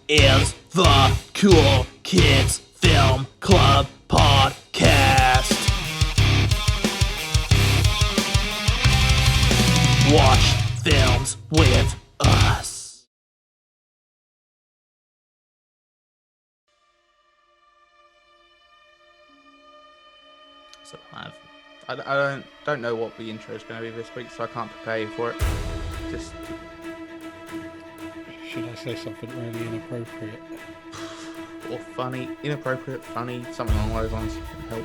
is the Cool Kids Film Club Podcast. Watch films with us. So I don't know what the intro is going to be this week, so I can't prepare you for it. Just should I say something really inappropriate? Or funny, inappropriate, funny, something along those lines can help.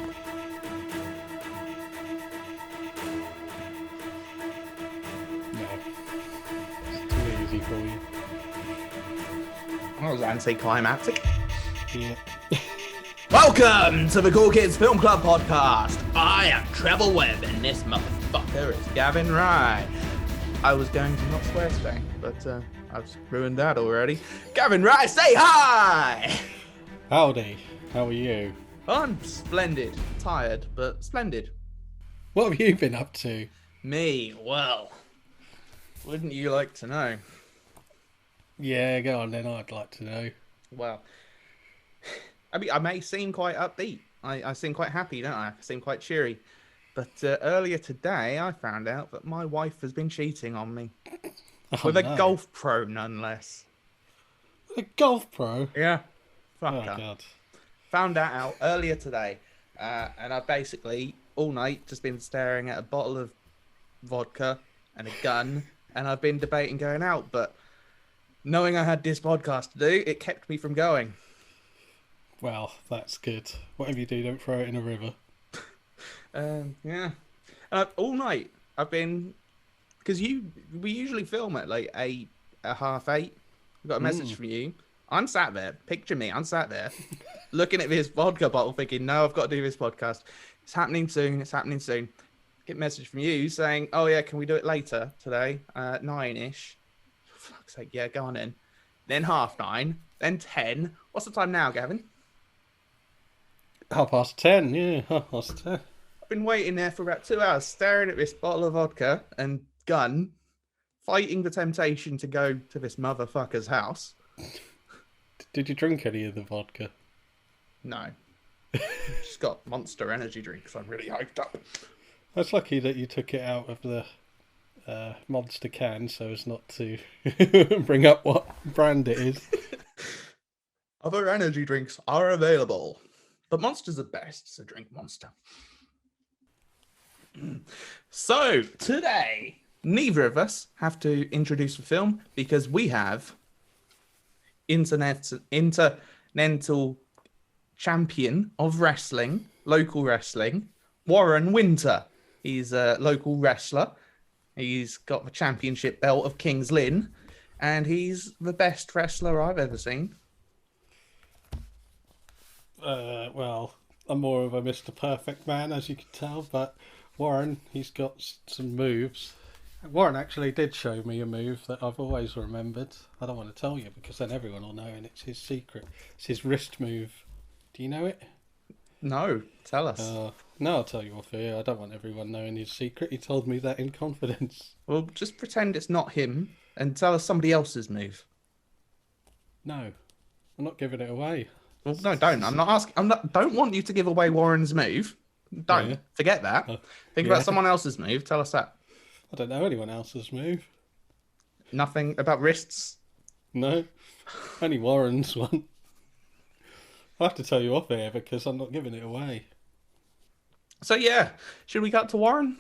No, it's too easy for you. That was anticlimactic. Yeah. Welcome to the Cool Kids Film Club Podcast. I am Treble Webb, and this motherfucker is Gavin Rye. I was going to not swear today, but I've ruined that already. Gavin Rye, say hi! Howdy, how are you? I'm splendid. Tired, but splendid. What have you been up to? Me, well, wouldn't you like to know? Yeah, go on then, I'd like to know. Well, I mean, I may seem quite upbeat. I seem quite happy, don't I? I seem quite cheery. But earlier today, I found out that my wife has been cheating on me. With a golf pro, nonetheless. A golf pro? Yeah. Fuck Oh, her. God. Found that out earlier today. And I've basically, all night, just been staring at a bottle of vodka and a gun. And I've been debating going out. But knowing I had this podcast to do, it kept me from going. Well, that's good. Whatever you do, don't throw it in a river. Yeah. All night I've been, because we usually film at like 8, 8:30. I got a message from you. I'm sat there. Picture me. I'm sat there, looking at this vodka bottle, thinking, "No, I've got to do this podcast. It's happening soon. It's happening soon." Get a message from you saying, "Oh yeah, can we do it later today? 9ish." For fuck's sake, yeah, go on in. Then 9:30. Then 10. What's the time now, Gavin? 10:30, yeah, 10:30. I've been waiting there for about 2 hours, staring at this bottle of vodka and gun, fighting the temptation to go to this motherfucker's house. Did you drink any of the vodka? No. Just got Monster energy drinks. I'm really hyped up. That's lucky that you took it out of the Monster can so as not to bring up what brand it is. Other energy drinks are available, but Monster's the best, so drink Monster. So, today, neither of us have to introduce the film because we have Intercontinental Champion of Wrestling, local wrestling, Warren Winter. He's a local wrestler. He's got the championship belt of King's Lynn, and he's the best wrestler I've ever seen. Well, I'm more of a Mr. Perfect man, as you can tell, but Warren, he's got some moves. Warren actually did show me a move that I've always remembered. I don't want to tell you because then everyone will know and it's his secret. It's his wrist move. Do you know it? No, tell us. No, I'll tell you off here. I don't want everyone knowing his secret. He told me that in confidence. Well, just pretend it's not him and tell us somebody else's move. No, I'm not giving it away. Well, no, don't. I'm not asking. Don't want you to give away Warren's move. Don't forget that. Think about someone else's move. Tell us that. I don't know anyone else's move. Nothing about wrists. No, only Warren's one. I have to tell you off here because I'm not giving it away. So yeah, should we cut to Warren?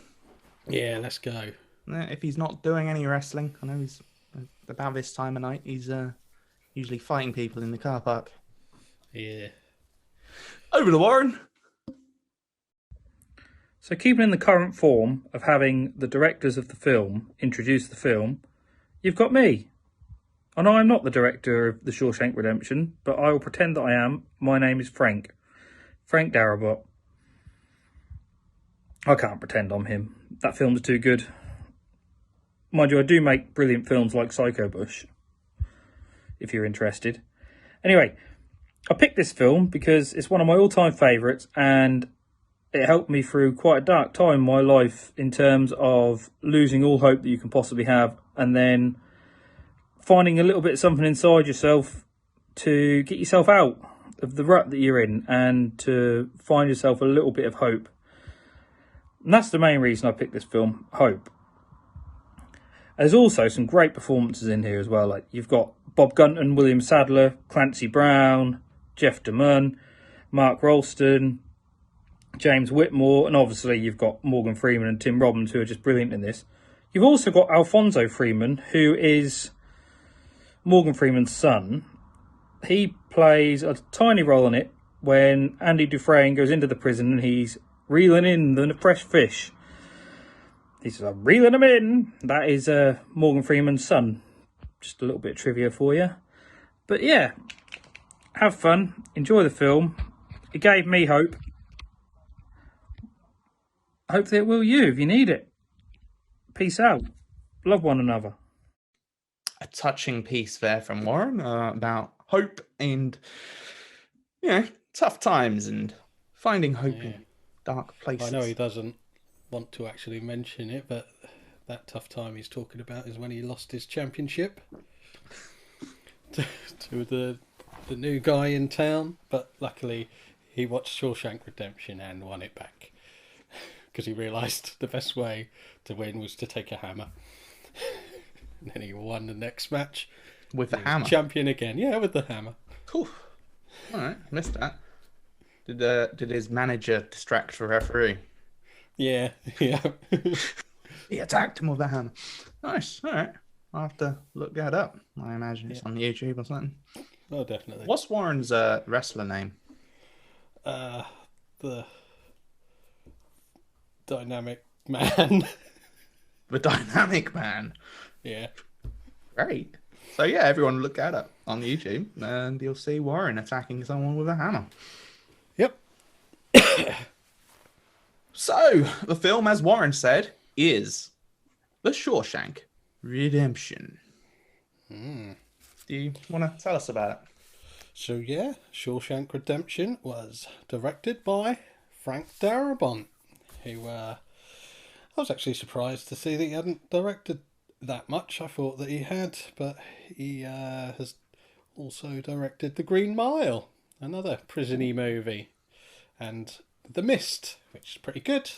Yeah, let's go. If he's not doing any wrestling, I know he's about this time of night. He's usually fighting people in the car park. Yeah. Over to Warren. So keeping in the current form of having the directors of the film introduce the film, you've got me. I know I'm not the director of the Shawshank Redemption, but I will pretend that I am. My name is Frank Darabont. I can't pretend I'm him. That film's too good. Mind you, I do make brilliant films like Psycho Bush, if you're interested. Anyway, I picked this film because it's one of my all-time favourites and it helped me through quite a dark time in my life in terms of losing all hope that you can possibly have and then finding a little bit of something inside yourself to get yourself out of the rut that you're in and to find yourself a little bit of hope. And that's the main reason I picked this film, hope. There's also some great performances in here as well. Like you've got Bob Gunton, William Sadler, Clancy Brown, Jeff DeMunn, Mark Rolston, James Whitmore, and obviously you've got Morgan Freeman and Tim Robbins, who are just brilliant in this. You've also got Alfonso Freeman, who is Morgan Freeman's son. He plays a tiny role in it when Andy Dufresne goes into the prison and he's reeling in the fresh fish. He says, "I'm reeling them in." That is Morgan Freeman's son. Just a little bit of trivia for you. But yeah, have fun. Enjoy the film. It gave me hope. I hope that it will you if you need it. Peace out. Love one another. A touching piece there from Warren about hope and, tough times and finding hope in dark places. I know he doesn't want to actually mention it, but that tough time he's talking about is when he lost his championship to the new guy in town. But luckily he watched Shawshank Redemption and won it back because he realised the best way to win was to take a hammer. And then he won the next match with the hammer. Champion again, with the hammer. Cool. All right, missed that. Did his manager distract the referee? Yeah. He attacked him with a hammer. Nice. All right. I'll have to look that up. I imagine it's on YouTube or something. Oh, definitely. What's Warren's wrestler name? The Dynamic Man. The Dynamic Man. Yeah. Great. So yeah, everyone look that up on YouTube and you'll see Warren attacking someone with a hammer. Yep. So, the film, as Warren said, is The Shawshank Redemption. Do you want to tell us about it? So yeah, Shawshank Redemption was directed by Frank Darabont, who I was actually surprised to see that he hadn't directed that much. I thought that he had, but he has also directed The Green Mile, another prison-y movie, and The Mist, which is pretty good.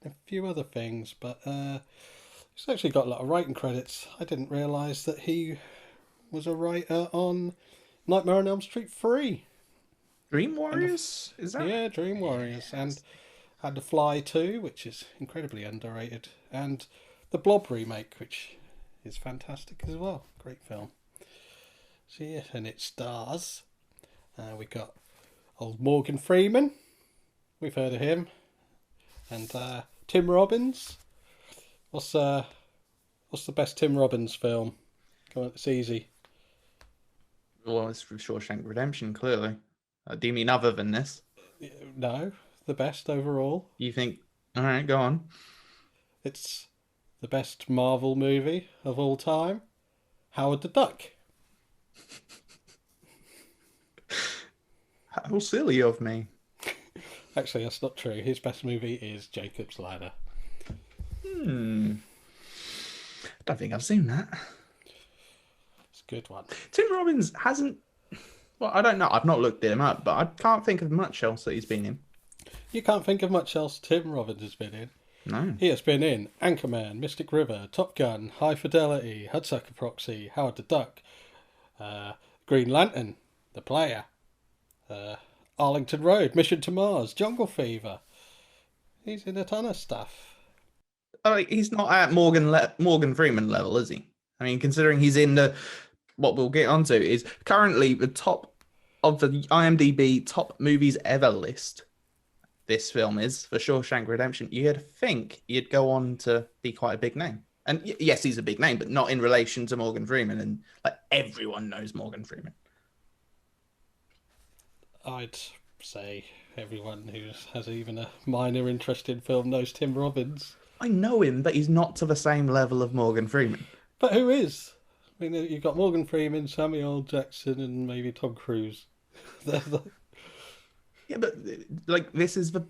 A few other things, but he's actually got a lot of writing credits. I didn't realise that he was a writer on Nightmare on Elm Street 3. Dream Warriors? Is that? Yeah, Dream Warriors. And had The Fly 2, which is incredibly underrated. And the Blob remake, which is fantastic as well. Great film. So yeah, and it stars. We got old Morgan Freeman. We've heard of him. And Tim Robbins. What's the best Tim Robbins film? Come on, it's easy. Well, it's from Shawshank Redemption, clearly. Do you mean other than this? No, the best overall. You think... All right, go on. It's the best Marvel movie of all time. Howard the Duck. How silly of me. Actually, that's not true. His best movie is Jacob's Ladder. I don't think I've seen that. It's a good one. Tim Robbins hasn't... Well, I don't know. I've not looked him up, but I can't think of much else that he's been in. You can't think of much else Tim Robbins has been in. No. He has been in Anchorman, Mystic River, Top Gun, High Fidelity, Hudsucker Proxy, Howard the Duck, Green Lantern, The Player, Arlington Road, Mission to Mars, Jungle Fever. He's in a ton of stuff. He's not at Morgan Freeman level, is he? I mean, considering he's in what we'll get onto is currently the top of the IMDb top movies ever list. This film is for Shawshank Redemption. You'd think he'd go on to be quite a big name. And yes, he's a big name, but not in relation to Morgan Freeman. And like everyone knows Morgan Freeman. I'd say everyone who has even a minor interest in film knows Tim Robbins. I know him, but he's not to the same level of Morgan Freeman. But who is? I mean, you've got Morgan Freeman, Samuel L. Jackson, and maybe Tom Cruise. Yeah, but like this is the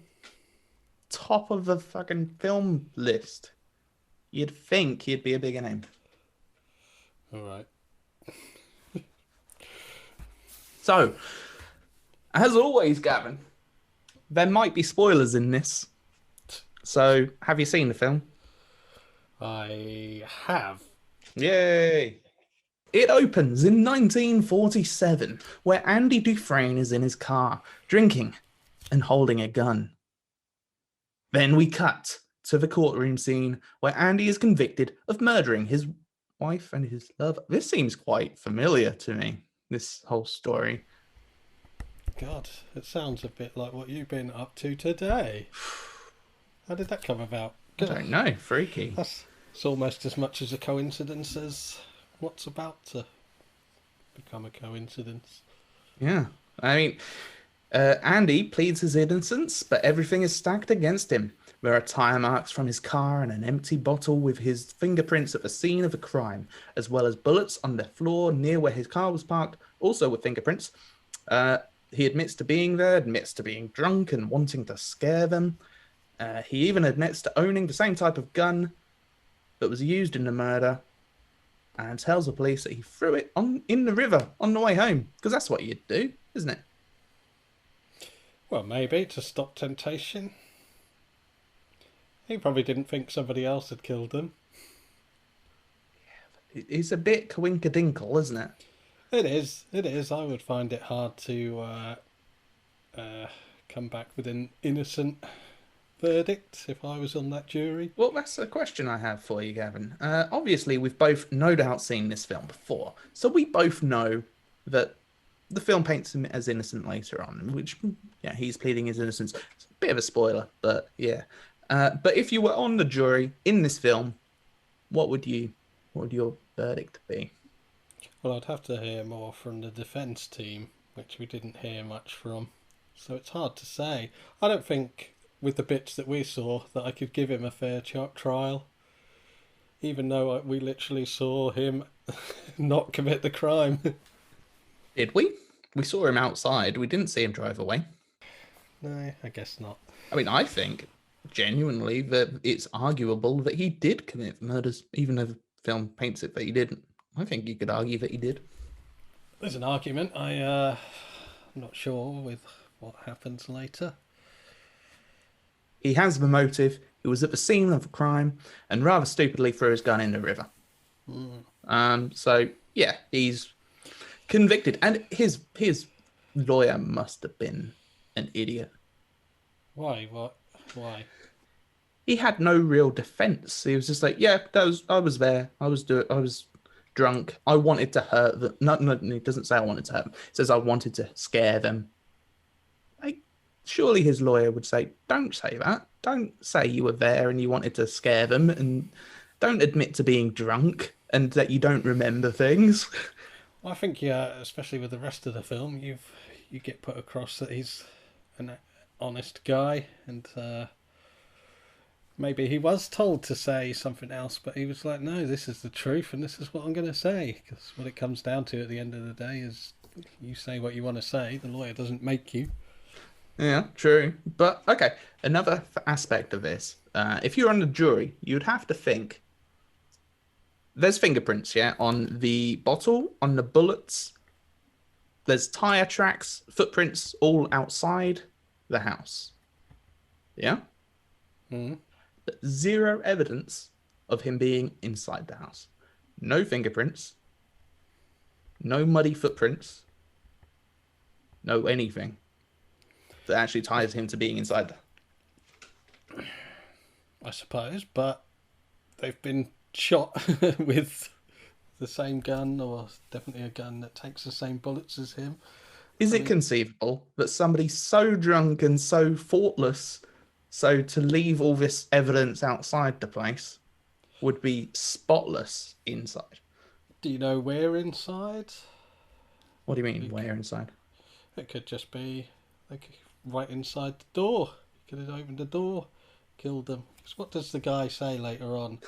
top of the fucking film list. You'd think he'd be a bigger name. All right. So, as always, Gavin, there might be spoilers in this. So, have you seen the film? I have. Yay! It opens in 1947, where Andy Dufresne is in his car, drinking and holding a gun. Then we cut to the courtroom scene, where Andy is convicted of murdering his wife and his lover. This seems quite familiar to me, this whole story. God, it sounds a bit like what you've been up to today. How did that come about? I don't know, freaky. It's almost as much as a coincidence as what's about to become a coincidence. Yeah, I mean, Andy pleads his innocence, but everything is stacked against him. There are tire marks from his car and an empty bottle with his fingerprints at the scene of the crime, as well as bullets on the floor near where his car was parked, also with fingerprints. He admits to being there, admits to being drunk and wanting to scare them. He even admits to owning the same type of gun that was used in the murder, and tells the police that he threw it in the river on the way home, because that's what you'd do, isn't it? Well, maybe to stop temptation. He probably didn't think somebody else had killed him. It's a bit coinkadinkle, isn't it? It is. It is. I would find it hard to come back with an innocent verdict if I was on that jury. Well, that's a question I have for you, Gavin. Obviously, we've both no doubt seen this film before, so we both know that the film paints him as innocent later on, which, yeah, he's pleading his innocence. It's a bit of a spoiler, but yeah. But if you were on the jury in this film, what would your verdict be? Well, I'd have to hear more from the defence team, which we didn't hear much from. So it's hard to say. I don't think, with the bits that we saw, that I could give him a fair trial. Even though we literally saw him not commit the crime. Did we? We saw him outside. We didn't see him drive away. No, I guess not. I mean, I think, genuinely, that it's arguable that he did commit murders, even though the film paints it that he didn't. I think you could argue that he did. There's an argument. I'm not sure with what happens later. He has the motive. He was at the scene of the crime and rather stupidly threw his gun in the river. So, yeah, he's convicted. And his lawyer must have been an idiot. Why? What? Why? He had no real defense. He was just like, yeah, I was there. I was drunk. I wanted to hurt them. No, he doesn't say I wanted to hurt them. He says I wanted to scare them. Like, surely his lawyer would say, don't say that. Don't say you were there and you wanted to scare them, and don't admit to being drunk and that you don't remember things. Well, I think, yeah, especially with the rest of the film, you get put across that he's an honest guy, and maybe he was told to say something else, but he was like, no, this is the truth and this is what I'm going to say. Because what it comes down to at the end of the day is you say what you want to say. The lawyer doesn't make you. Yeah, true. But, okay, another aspect of this. If you're on the jury, you'd have to think, there's fingerprints, yeah, on the bottle, on the bullets. There's tire tracks, footprints all outside the house. Yeah? But zero evidence of him being inside the house. No fingerprints. No muddy footprints. No anything that actually ties him to being inside. I suppose, but they've been shot with the same gun, or definitely a gun that takes the same bullets as him. Is it conceivable that somebody so drunk and so thoughtless, so to leave all this evidence outside the place, would be spotless inside? Do you know where inside? What do you mean, where inside? It could just be like right inside the door. He could have opened the door, killed them. Because what does the guy say later on?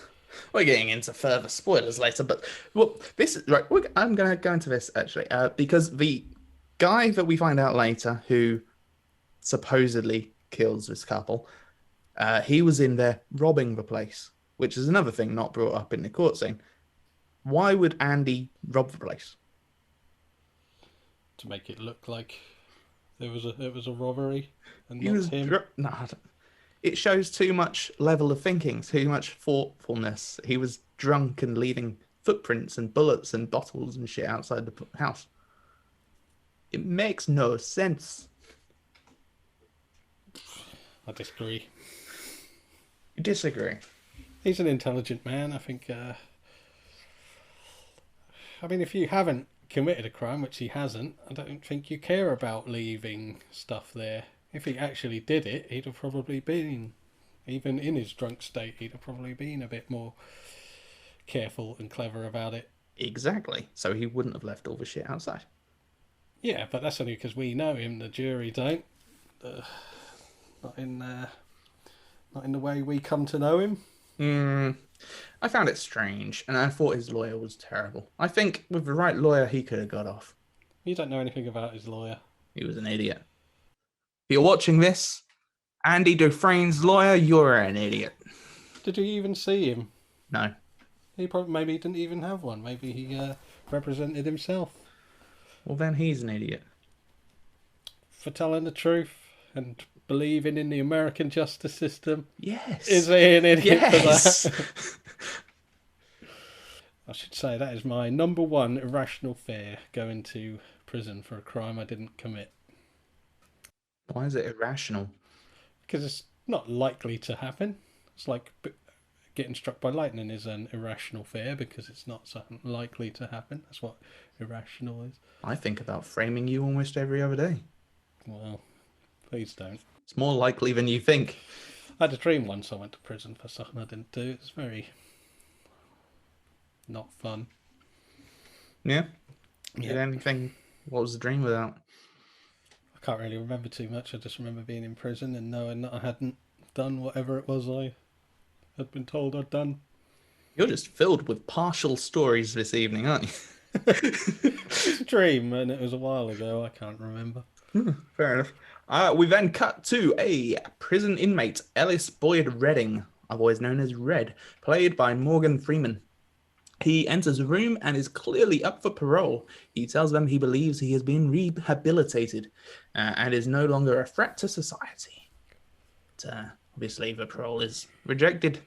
We're getting into further spoilers later, but well, this is right. I'm going to go into this actually, because the guy that we find out later who supposedly kills this couple, he was in there robbing the place, which is another thing not brought up in the court scene. Why would Andy rob the place? to make it look like it was a robbery and He not was him. It shows too much level of thinking, too much thoughtfulness. He was drunk and leaving footprints and bullets and bottles and shit outside the house. It makes no sense. I disagree. You disagree? He's an intelligent man. I think. I mean, if you haven't committed a crime, which he hasn't, I don't think you care about leaving stuff there. If he actually did it, he'd have probably been, even in his drunk state, he'd have probably been a bit more careful and clever about it. Exactly. So he wouldn't have left all the shit outside. Yeah, but that's only because we know him. The jury don't. Not in the way we come to know him. I found it strange, and I thought his lawyer was terrible. I think with the right lawyer, he could have got off. You don't know anything about his lawyer. He was an idiot. If you're watching this, Andy Dufresne's lawyer, you're an idiot. Did you even see him? No. Maybe he didn't even have one. Maybe he represented himself. Well, then he's an idiot. For telling the truth and believing in the American justice system. Yes. Is he an idiot yes. for that? I should say that is my number one irrational fear, going to prison for a crime I didn't commit. Why is it irrational? Because it's not likely to happen. It's like getting struck by lightning is an irrational fear because it's not something likely to happen. That's what irrational is. I think about framing you almost every other day. Well, please don't. It's more likely than you think. I had a dream once I went to prison for something I didn't do. It's very not fun. Yeah? Yeah. Did anything? What was the dream about? I can't really remember too much. I just remember being in prison and knowing that I hadn't done whatever it was I had been told I'd done. You're just filled with partial stories this evening, aren't you? It's a dream, and it was a while ago. I can't remember. Fair enough. We then cut to a prison inmate, Ellis Boyd Redding, otherwise known as Red, played by Morgan Freeman. He enters a room and is clearly up for parole. He tells them he believes he has been rehabilitated and is no longer a threat to society. But, obviously, the parole is rejected.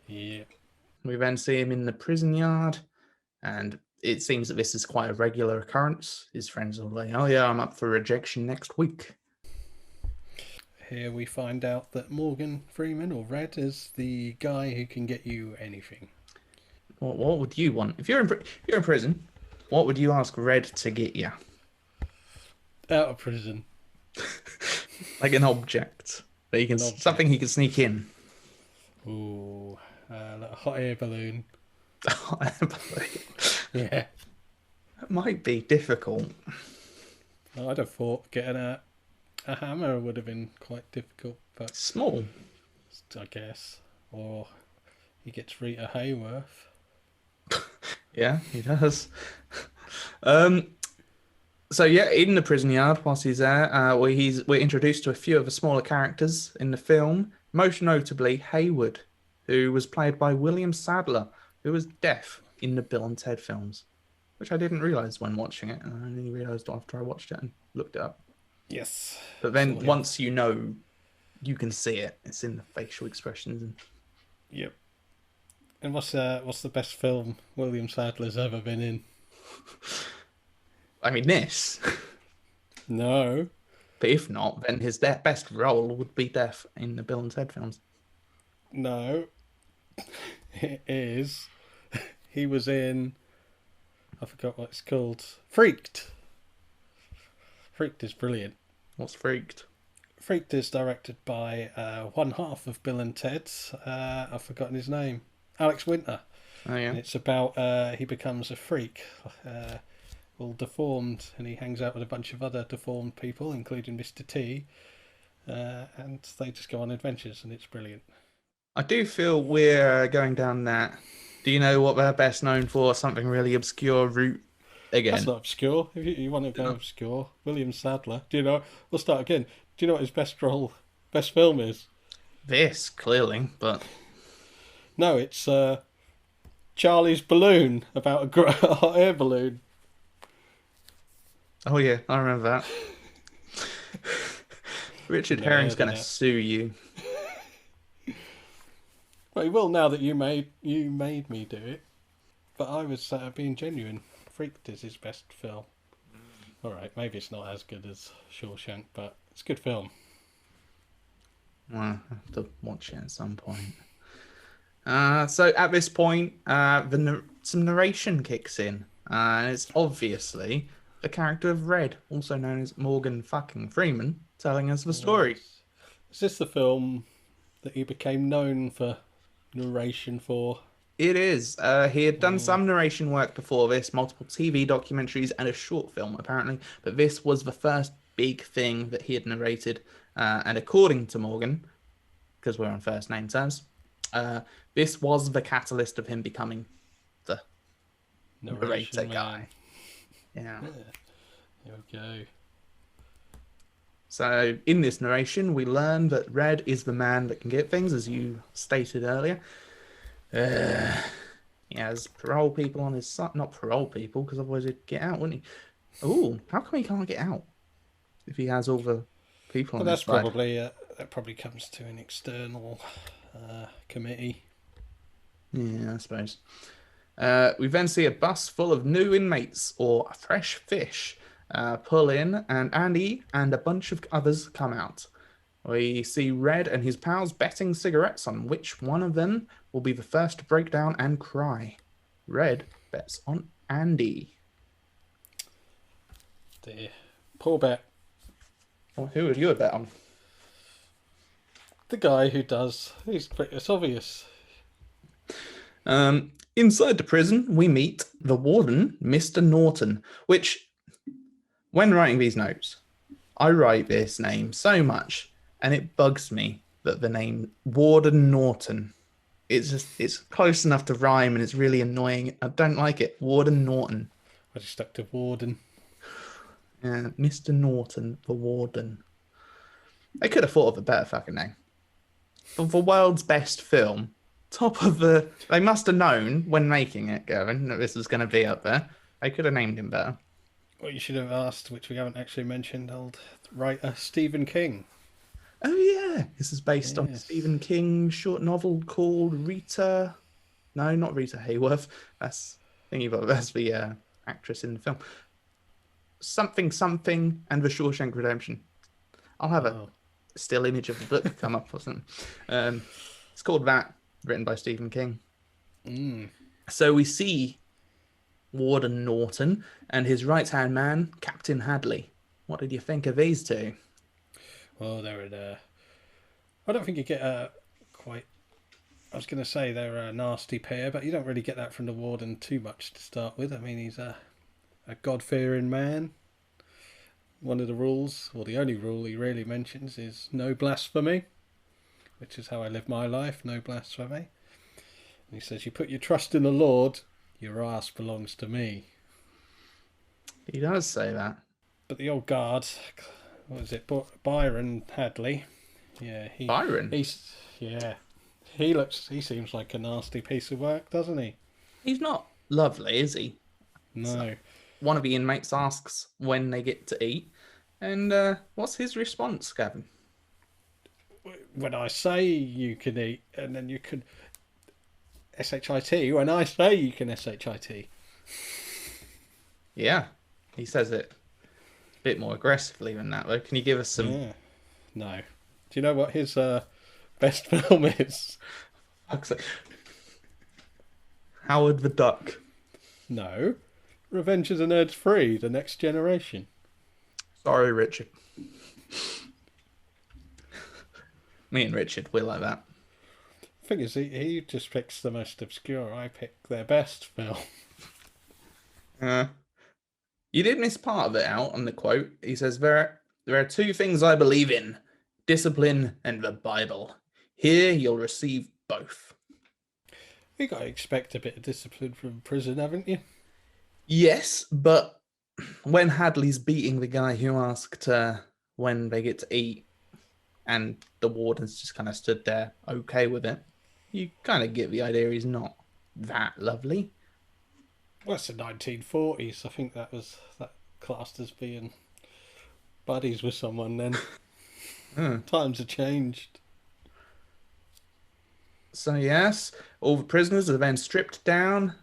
Yeah. We then see him in the prison yard, and it seems that this is quite a regular occurrence. His friends are like, oh yeah, I'm up for rejection next week. Here we find out that Morgan Freeman, or Red, is the guy who can get you anything. What would you want? If you're in prison, what would you ask Red to get you? Out of prison. Like an object. That you can, something he can sneak in. Ooh, like a hot air balloon. Yeah. That might be difficult. I'd have thought getting a hammer would have been quite difficult, but Small. I guess. Or he gets Rita Hayworth. Yeah, he does. So yeah, in the prison yard, whilst he's there, we're introduced to a few of the smaller characters in the film. Most notably, Haywood, who was played by William Sadler, who was deaf in the Bill and Ted films, which I didn't realise when watching it, and I only realised after I watched it and looked it up. Yes. But then once you know, you can see it. It's in the facial expressions. And... Yep. And what's the best film William Sadler's ever been in? I mean, this. No. But if not, then his best role would be deaf in the Bill and Ted films. No. It is. He was in... I forgot what it's called. Freaked. Freaked is brilliant. What's Freaked? Freaked is directed by one half of Bill and Ted's. I've forgotten his name. Alex Winter. Oh, yeah. And it's about he becomes a freak, all deformed, and he hangs out with a bunch of other deformed people, including Mr. T, and they just go on adventures, and it's brilliant. I do feel we're going down that. Do you know what they're best known for? Something really obscure route again. That's not obscure. If you want to go obscure, William Sadler. Do you know? We'll start again. Do you know what his best film is? This, clearly, but... No, it's Charlie's Balloon, about a hot air balloon. Oh yeah, I remember that. Richard Herring's Nerd, gonna innit? sue you. Well, he will now that you made me do it. But I was being genuine. Freaked is his best film. All right, maybe it's not as good as Shawshank, but it's a good film. Well, I have to watch it at some point. So at this point, some narration kicks in. It's obviously the character of Red, also known as Morgan fucking Freeman, telling us the story. Is this the film that he became known for narration for? It is. He had done some narration work before this, multiple TV documentaries and a short film, apparently. But this was the first big thing that he had narrated. And according to Morgan, because we're on first name terms, this was the catalyst of him becoming the narrator guy. Yeah. There we go. So in this narration, we learn that Red is the man that can get things, as you stated earlier. He has parole people on his side. Not parole people, because otherwise he'd get out, wouldn't he? Ooh, how come he can't get out if he has all the people on his side? That probably comes to an external committee. Yeah, I suppose. We then see a bus full of new inmates or fresh fish pull in, and Andy and a bunch of others come out. We see Red and his pals betting cigarettes on which one of them will be the first to break down and cry. Red bets on Andy. Dear. Poor bet. Well, who would you have bet on? The guy who does. It's obvious. Inside the prison, we meet the warden, Mr. Norton, which, when writing these notes, I write this name so much, and it bugs me that the name Warden Norton, it's close enough to rhyme, and it's really annoying. I don't like it. Warden Norton. I just stuck to Warden. Yeah, Mr. Norton, the warden. They could have thought of a better fucking name. For the world's best film, they must have known when making it, Gavin, that this was going to be up there. They could have named him better. What you should have asked, which we haven't actually mentioned, old writer Stephen King. Oh yeah, this is based on Stephen King's short novel called Rita. No, not Rita Hayworth. That's the actress in the film. Something and the Shawshank Redemption. I'll have a still image of the book come up or something. It's called that, written by Stephen King. So we see Warden Norton and his right-hand man, Captain Hadley. What did you think of these two? Well, I don't think you get quite... I was going to say they're a nasty pair, but you don't really get that from the warden too much to start with. I mean, he's a God-fearing man. One of the rules, or the only rule he really mentions, is no blasphemy, which is how I live my life, no blasphemy. And he says, you put your trust in the Lord, your ass belongs to me. He does say that. But the old guard, what is it, Byron Hadley? Yeah, Byron? He seems like a nasty piece of work, doesn't he? He's not lovely, is he? No. So, one of the inmates asks when they get to eat, and what's his response, Gavin? When I say you can eat, and then you can SHIT, when I say you can SHIT. Yeah, he says it a bit more aggressively than that, though. Can you give us some... Yeah. No. Do you know what his best film is? Howard the Duck. No. Revenge of the Nerds 3, The Next Generation. Sorry, Richard. Me and Richard, we're like that. Thing is, he just picks the most obscure. I pick their best film. You did miss part of it out on the quote. He says, there are two things I believe in, discipline and the Bible. Here you'll receive both. You got to expect a bit of discipline from prison, haven't you? Yes, but when Hadley's beating the guy who asked when they get to eat, and the warden's just kind of stood there okay with it, you kind of get the idea he's not that lovely. Well, it's the 1940s. I think that classed as being buddies with someone then. Hmm. Times have changed. So yes, all the prisoners are then stripped down,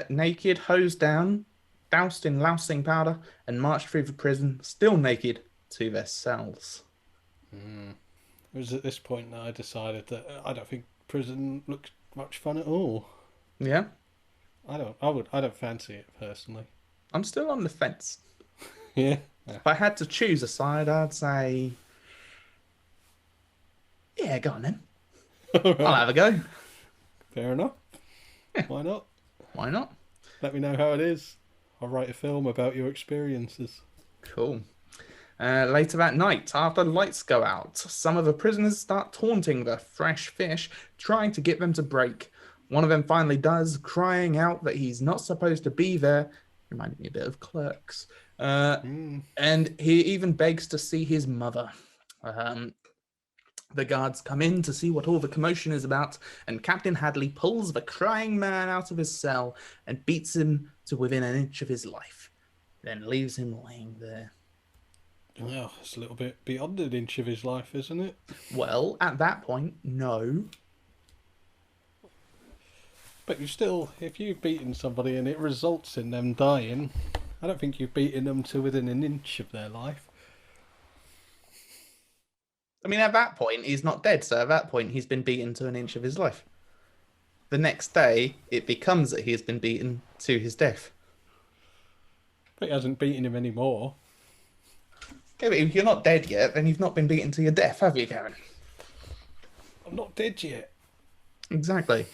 naked, hosed down, doused in lousing powder, and marched through the prison, still naked, to their cells. It was at this point that I decided that I don't think prison looks much fun at all. Yeah, I don't fancy it personally. I'm still on the fence. Yeah. If I had to choose a side, I'd say, yeah, go on then. I'll have a go. Fair enough. Yeah. Why not? Why not? Let me know how it is. I'll write a film about your experiences. Cool. Later that night, after the lights go out, some of the prisoners start taunting the fresh fish, trying to get them to break. One of them finally does, crying out that he's not supposed to be there. Reminded me a bit of Clerks. And he even begs to see his mother. The guards come in to see what all the commotion is about, and Captain Hadley pulls the crying man out of his cell and beats him to within an inch of his life, then leaves him laying there. Well, it's a little bit beyond an inch of his life, isn't it? Well, at that point, no. But you still, if you've beaten somebody and it results in them dying, I don't think you've beaten them to within an inch of their life. I mean, at that point, he's not dead, so at that point, he's been beaten to an inch of his life. The next day, it becomes that he has been beaten to his death. But he hasn't beaten him anymore. Yeah, but if you're not dead yet, then you've not been beaten to your death, have you, Karen? I'm not dead yet. Exactly.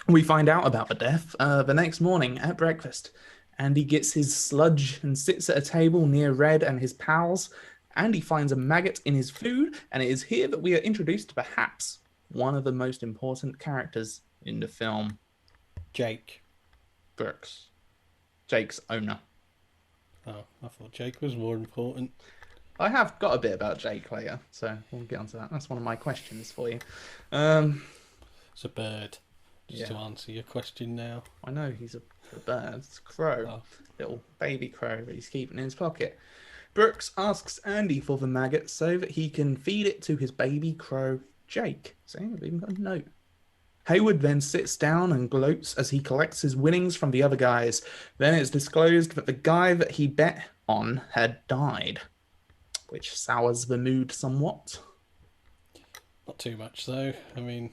We find out about the death the next morning at breakfast. Andy gets his sludge and sits at a table near Red and his pals. Andy finds a maggot in his food, and it is here that we are introduced to perhaps one of the most important characters in the film. Jake. Brooks. Jake's owner. Oh, I thought Jake was more important. I have got a bit about Jake later, so we'll get onto that. That's one of my questions for you. It's a bird. Just to answer your question now. I know he's a bird. It's a crow. Oh. Little baby crow that he's keeping in his pocket. Brooks asks Andy for the maggot so that he can feed it to his baby crow, Jake. So I've even got a note. Hayward then sits down and gloats as he collects his winnings from the other guys. Then it's disclosed that the guy that he bet on had died, which sours the mood somewhat. Not too much, though. I mean,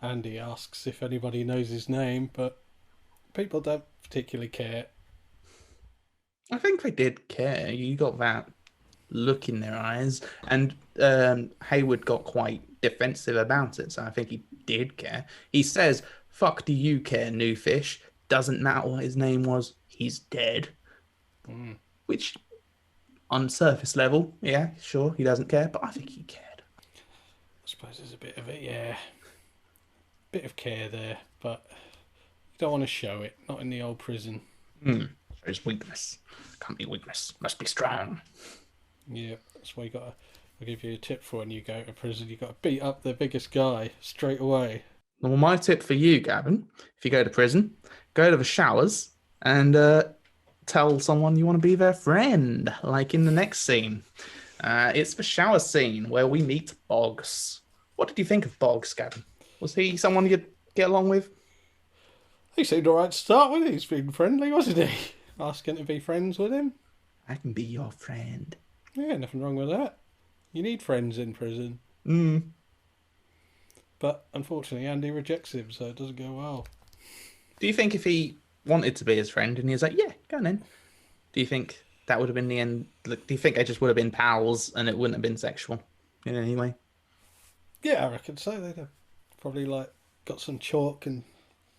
Andy asks if anybody knows his name, but people don't particularly care. I think they did care. You got that look in their eyes, and Hayward got quite defensive about it, so I think he did care. He says, "Fuck do you care, new fish? Doesn't matter what his name was, he's dead." Which, on surface level, yeah, sure, he doesn't care, but I think he cared. I suppose there's a bit of it, yeah. Bit of care there, but you don't want to show it, not in the old prison. Shows weakness. Can't be weakness. Must be strong. Yeah, that's why I'll give you a tip for when you go to prison. You got to beat up the biggest guy straight away. Well, my tip for you, Gavin, if you go to prison, go to the showers and tell someone you want to be their friend, like in the next scene. It's the shower scene where we meet Boggs. What did you think of Boggs, Gavin? Was he someone you'd get along with? He seemed alright to start with. He's been friendly, wasn't he? Asking to be friends with him. I can be your friend. Yeah, nothing wrong with that. You need friends in prison. But unfortunately, Andy rejects him, so it doesn't go well. Do you think if he wanted to be his friend and he was like, yeah, go on in, do you think that would have been the end? Do you think they just would have been pals and it wouldn't have been sexual in any way? Yeah, I reckon so. They'd have probably got some chalk and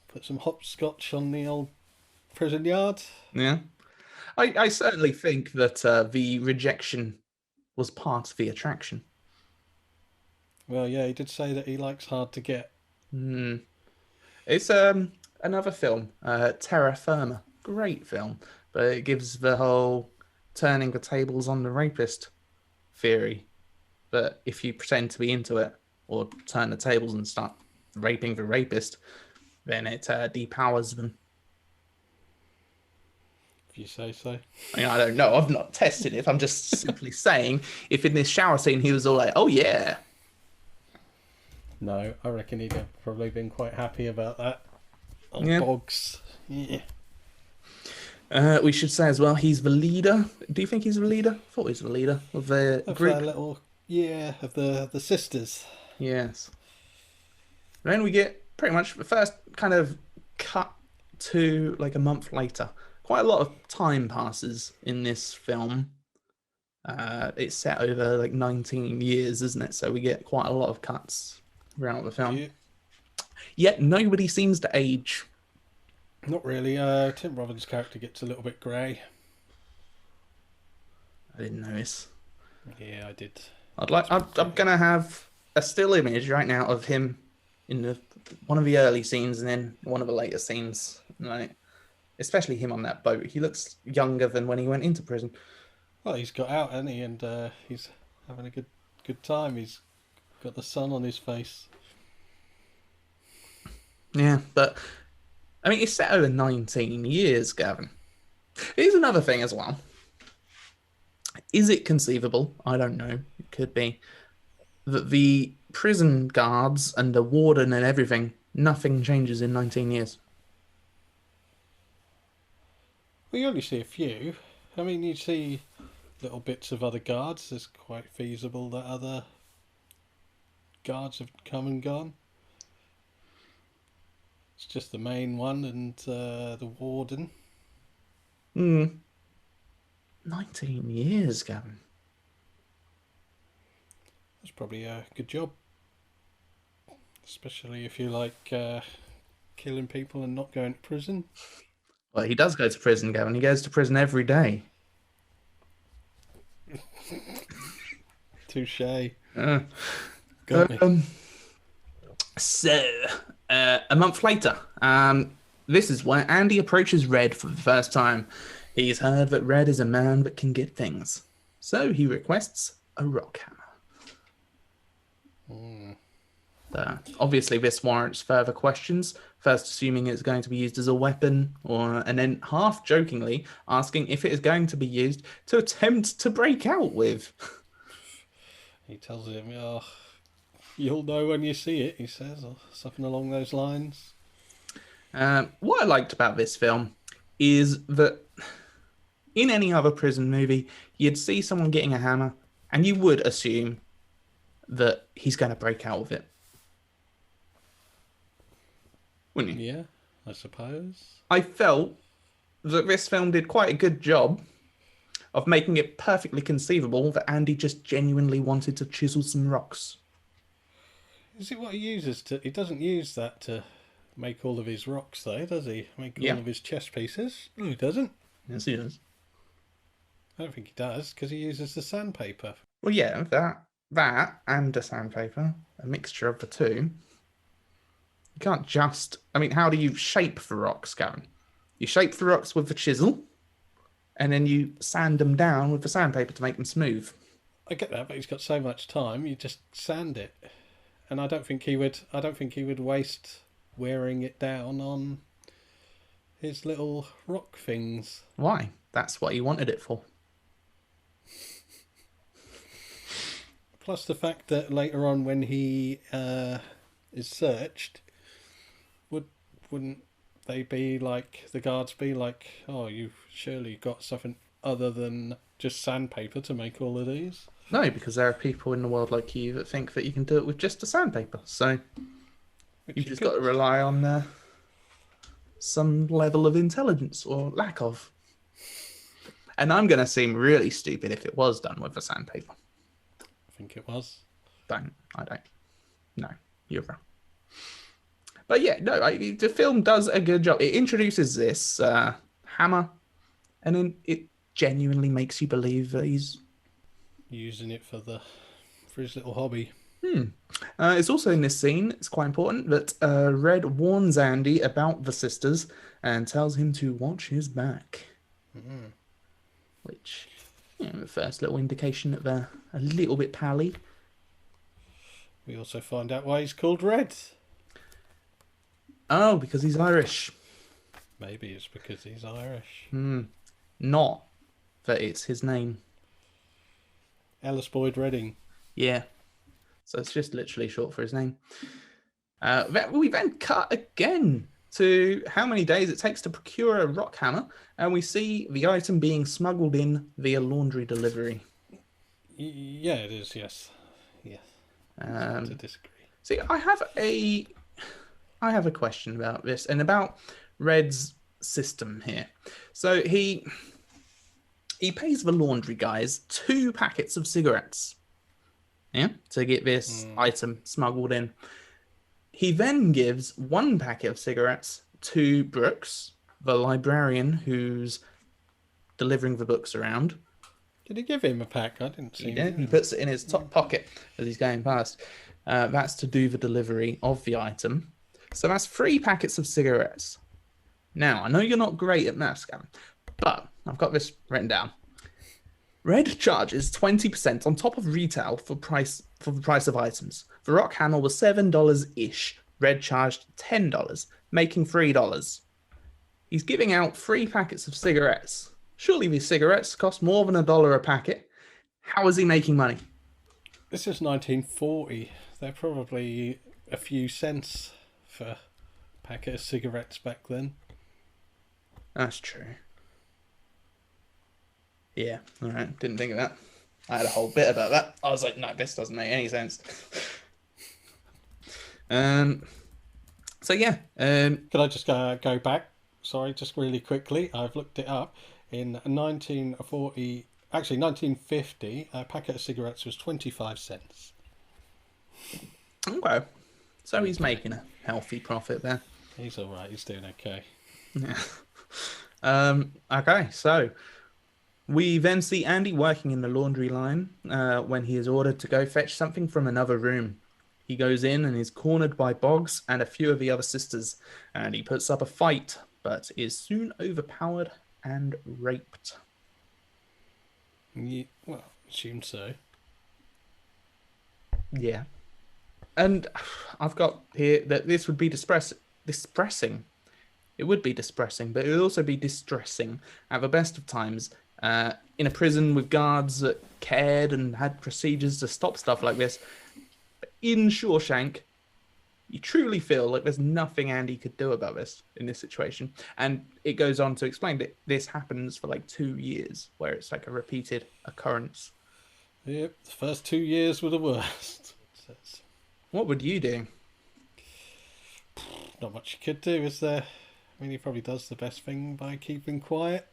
put some hopscotch on the old prison yard. Yeah. I certainly think that the rejection was part of the attraction. Well, yeah, he did say that he likes hard to get. It's another film, Terra Firma. Great film, but it gives the whole turning the tables on the rapist theory. But if you pretend to be into it or turn the tables and start raping the rapist, then it depowers them. If you say so. I mean, I don't know. I've not tested it. I'm just simply saying, if in this shower scene he was all like, "Oh yeah." No, I reckon he'd have probably been quite happy about that. Oh, Yeah. Bogs. Yeah. We should say as well, he's the leader. Do you think he's the leader? I thought he was the leader of the Of group. their little, of the sisters. Yes. Then we get pretty much the first kind of cut to like a month later. Quite a lot of time passes in this film. It's set over like 19 years, isn't it? So we get quite a lot of cuts throughout the film. Yeah. Yet nobody seems to age. Not really. Tim Robbins' character gets a little bit grey. I didn't notice. Yeah, I did. I'm gonna have a still image right now of him in one of the early scenes and then one of the later scenes. Like, especially him on that boat. He looks younger than when he went into prison. Well, he's got out, hasn't he? And he's having a good time. He's got the sun on his face. Yeah, but I mean, it's set over 19 years, Gavin. Here's another thing as well. Is it conceivable? I don't know. It could be that the prison guards and the warden and everything, nothing changes in 19 years. Well, you only see a few. I mean, you see little bits of other guards. It's quite feasible that other guards have come and gone. It's just the main one and the warden. 19 years, Gavin. That's probably a good job. Especially if you like killing people and not going to prison. Well, he does go to prison, Gavin. He goes to prison every day. Touché. Got me. So, a month later, this is where Andy approaches Red for the first time. He's heard that Red is a man that can get things. So he requests a rock hammer. Obviously, this warrants further questions. First, assuming it's going to be used as a weapon, and then half jokingly asking if it is going to be used to attempt to break out with. He tells him, "Oh, you'll know when you see it," he says, or something along those lines. What I liked about this film is that in any other prison movie, you'd see someone getting a hammer, and you would assume that he's going to break out with it. Wouldn't you? Yeah, I suppose. I felt that this film did quite a good job of making it perfectly conceivable that Andy just genuinely wanted to chisel some rocks. Is it what he uses to... He doesn't use that to make all of his rocks, though, does he? Make all of his chess pieces? No, he doesn't. Yes, he does. I don't think he does, because he uses the sandpaper. Well, yeah, that and the sandpaper, a mixture of the two. You can't just... I mean, how do you shape the rocks, Gavin? You shape the rocks with the chisel, and then you sand them down with the sandpaper to make them smooth. I get that, but he's got so much time, you just sand it. And I don't think he would waste wearing it down on his little rock things. Why? That's what he wanted it for. Plus the fact that later on when he is searched, wouldn't they be like, the guards be like, "Oh, you've surely got something other than just sandpaper to make all of these"? No, because there are people in the world like you that think that you can do it with just a sandpaper. So you've just got to rely on some level of intelligence or lack of. And I'm going to seem really stupid if it was done with a sandpaper. I think it was. I don't. No, you're wrong. But yeah, no, the film does a good job. It introduces this hammer, and then it genuinely makes you believe that he's using it for his little hobby. It's also in this scene, it's quite important, that Red warns Andy about the sisters and tells him to watch his back. Which, the first little indication that they're a little bit pally. We also find out why he's called Red. Oh, because he's Irish. Maybe it's because he's Irish. not that it's his name. Alice Boyd Redding. Yeah. So it's just literally short for his name. We then cut again to how many days it takes to procure a rock hammer, and we see the item being smuggled in via laundry delivery. Yeah, it is. Yes. To disagree. See, I have a question about this and about Red's system here. So he pays the laundry guys 2 packets of cigarettes, to get this item smuggled in. He then gives 1 packet of cigarettes to Brooks, the librarian who's delivering the books around. Did he give him a pack? I didn't see. He did. He puts it in his top pocket as he's going past. That's to do the delivery of the item. So that's 3 packets of cigarettes. Now, I know you're not great at maths, Gavin, but I've got this written down. Red charges 20% on top of retail for the price of items. The rock hammer was $7-ish. Red charged $10, making $3. He's giving out 3 packets of cigarettes. Surely these cigarettes cost more than $1 a packet. How is he making money? This is 1940. They're probably a few cents for a packet of cigarettes back then. That's true. Yeah, all right. Didn't think of that. I had a whole bit about that. I was like, no, this doesn't make any sense. So yeah. Can I just go back? Sorry, just really quickly. I've looked it up. In 1940, actually 1950, a packet of cigarettes was 25 cents. Okay. So he's making a healthy profit there. He's all right. He's doing okay. Yeah. Okay, so we then see Andy working in the laundry line when he is ordered to go fetch something from another room. He goes in and is cornered by Boggs and a few of the other sisters, and he puts up a fight, but is soon overpowered and raped. Yeah, well, assume so. Yeah. And I've got here that this would be distressing. It would be distressing, but it would also be distressing at the best of times. In a prison with guards that cared and had procedures to stop stuff like this. In Shawshank, you truly feel like there's nothing Andy could do about this in this situation. And it goes on to explain that this happens for like 2 years, where it's like a repeated occurrence. Yep, the first 2 years were the worst. What would you do? Not much you could do, is there? I mean, he probably does the best thing by keeping quiet.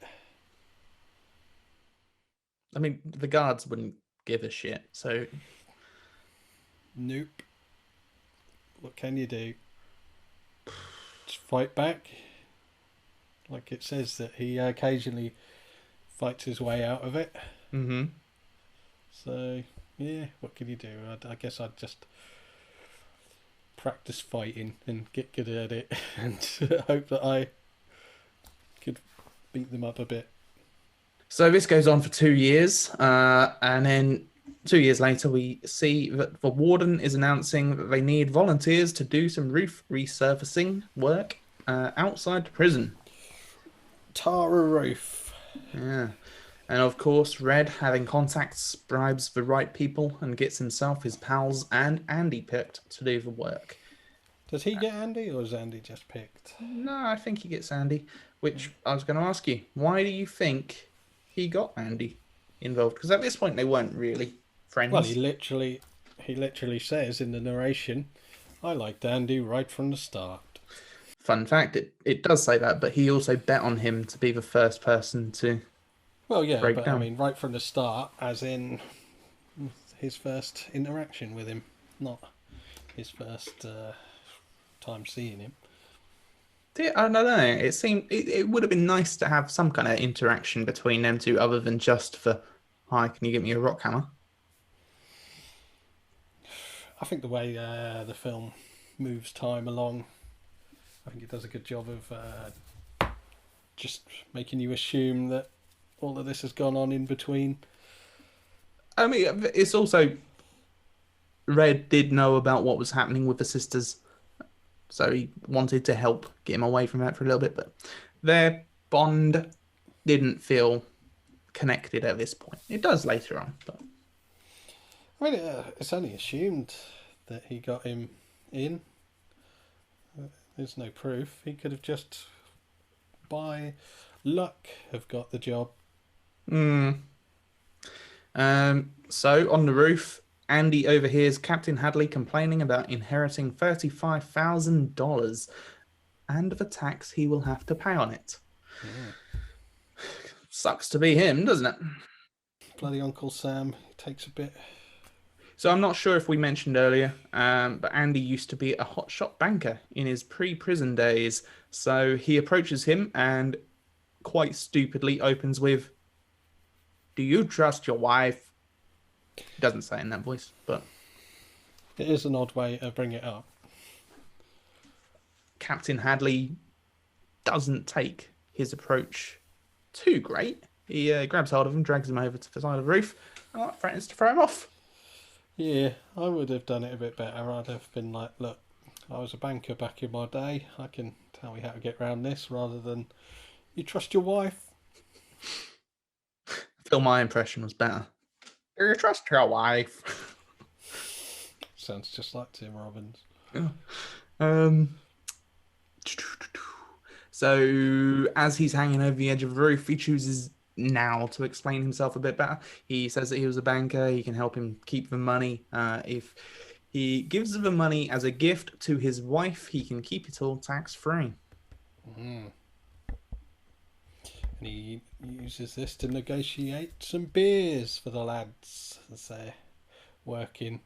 I mean, the guards wouldn't give a shit, so... Nope. What can you do? Just fight back. Like it says that he occasionally fights his way out of it. Mm-hmm. So, yeah, what can you do? I guess I'd just practice fighting and get good at it and hope that I could beat them up a bit. So this goes on for 2 years, and then 2 years later we see that the warden is announcing that they need volunteers to do some roof resurfacing work outside the prison. Tar a roof. Yeah. And of course, Red, having contacts, bribes the right people and gets himself, his pals, and Andy picked to do the work. Does he get Andy, or is Andy just picked? No, I think he gets Andy, which I was going to ask you. Why do you think he got Andy involved? Because at this point, they weren't really friends. Well, he literally says in the narration, I liked Andy right from the start. Fun fact, it does say that, but he also bet on him to be the first person to... Well, yeah, break but down. I mean, right from the start, as in his first interaction with him, not his first time seeing him. I don't know. It seemed it would have been nice to have some kind of interaction between them two, other than just for, "Hi, can you get me a rock hammer?" I think the way the film moves time along, I think it does a good job of just making you assume that all of this has gone on in between. I mean, it's also Red did know about what was happening with the sisters, so he wanted to help get him away from that for a little bit. But their bond didn't feel connected at this point. It does later on, but I mean, it's only assumed that he got him in. There's no proof. He could have just, by luck, have got the job. So on the roof, Andy overhears Captain Hadley complaining about inheriting $35,000 and the tax he will have to pay on it. Sucks to be him, doesn't it? Bloody Uncle Sam takes a bit. So I'm not sure if we mentioned earlier, but Andy used to be a hotshot banker in his pre-prison days. So he approaches him and quite stupidly opens with, "Do you trust your wife?" He doesn't say it in that voice, but It is an odd way to bring it up. Captain Hadley doesn't take his approach too great. He grabs hold of him, drags him over to the side of the roof, and threatens to throw him off. Yeah, I would have done it a bit better. I'd have been like, look, I was a banker back in my day. I can tell you how to get around this, rather than, you trust your wife? I feel my impression was better. Do you trust your wife? Sounds just like Tim Robbins. So as he's hanging over the edge of the roof, he chooses now to explain himself a bit better. He says that he was a banker. He can help him keep the money. If he gives the money as a gift to his wife, he can keep it all tax-free. And he uses this to negotiate some beers for the lads as they're working.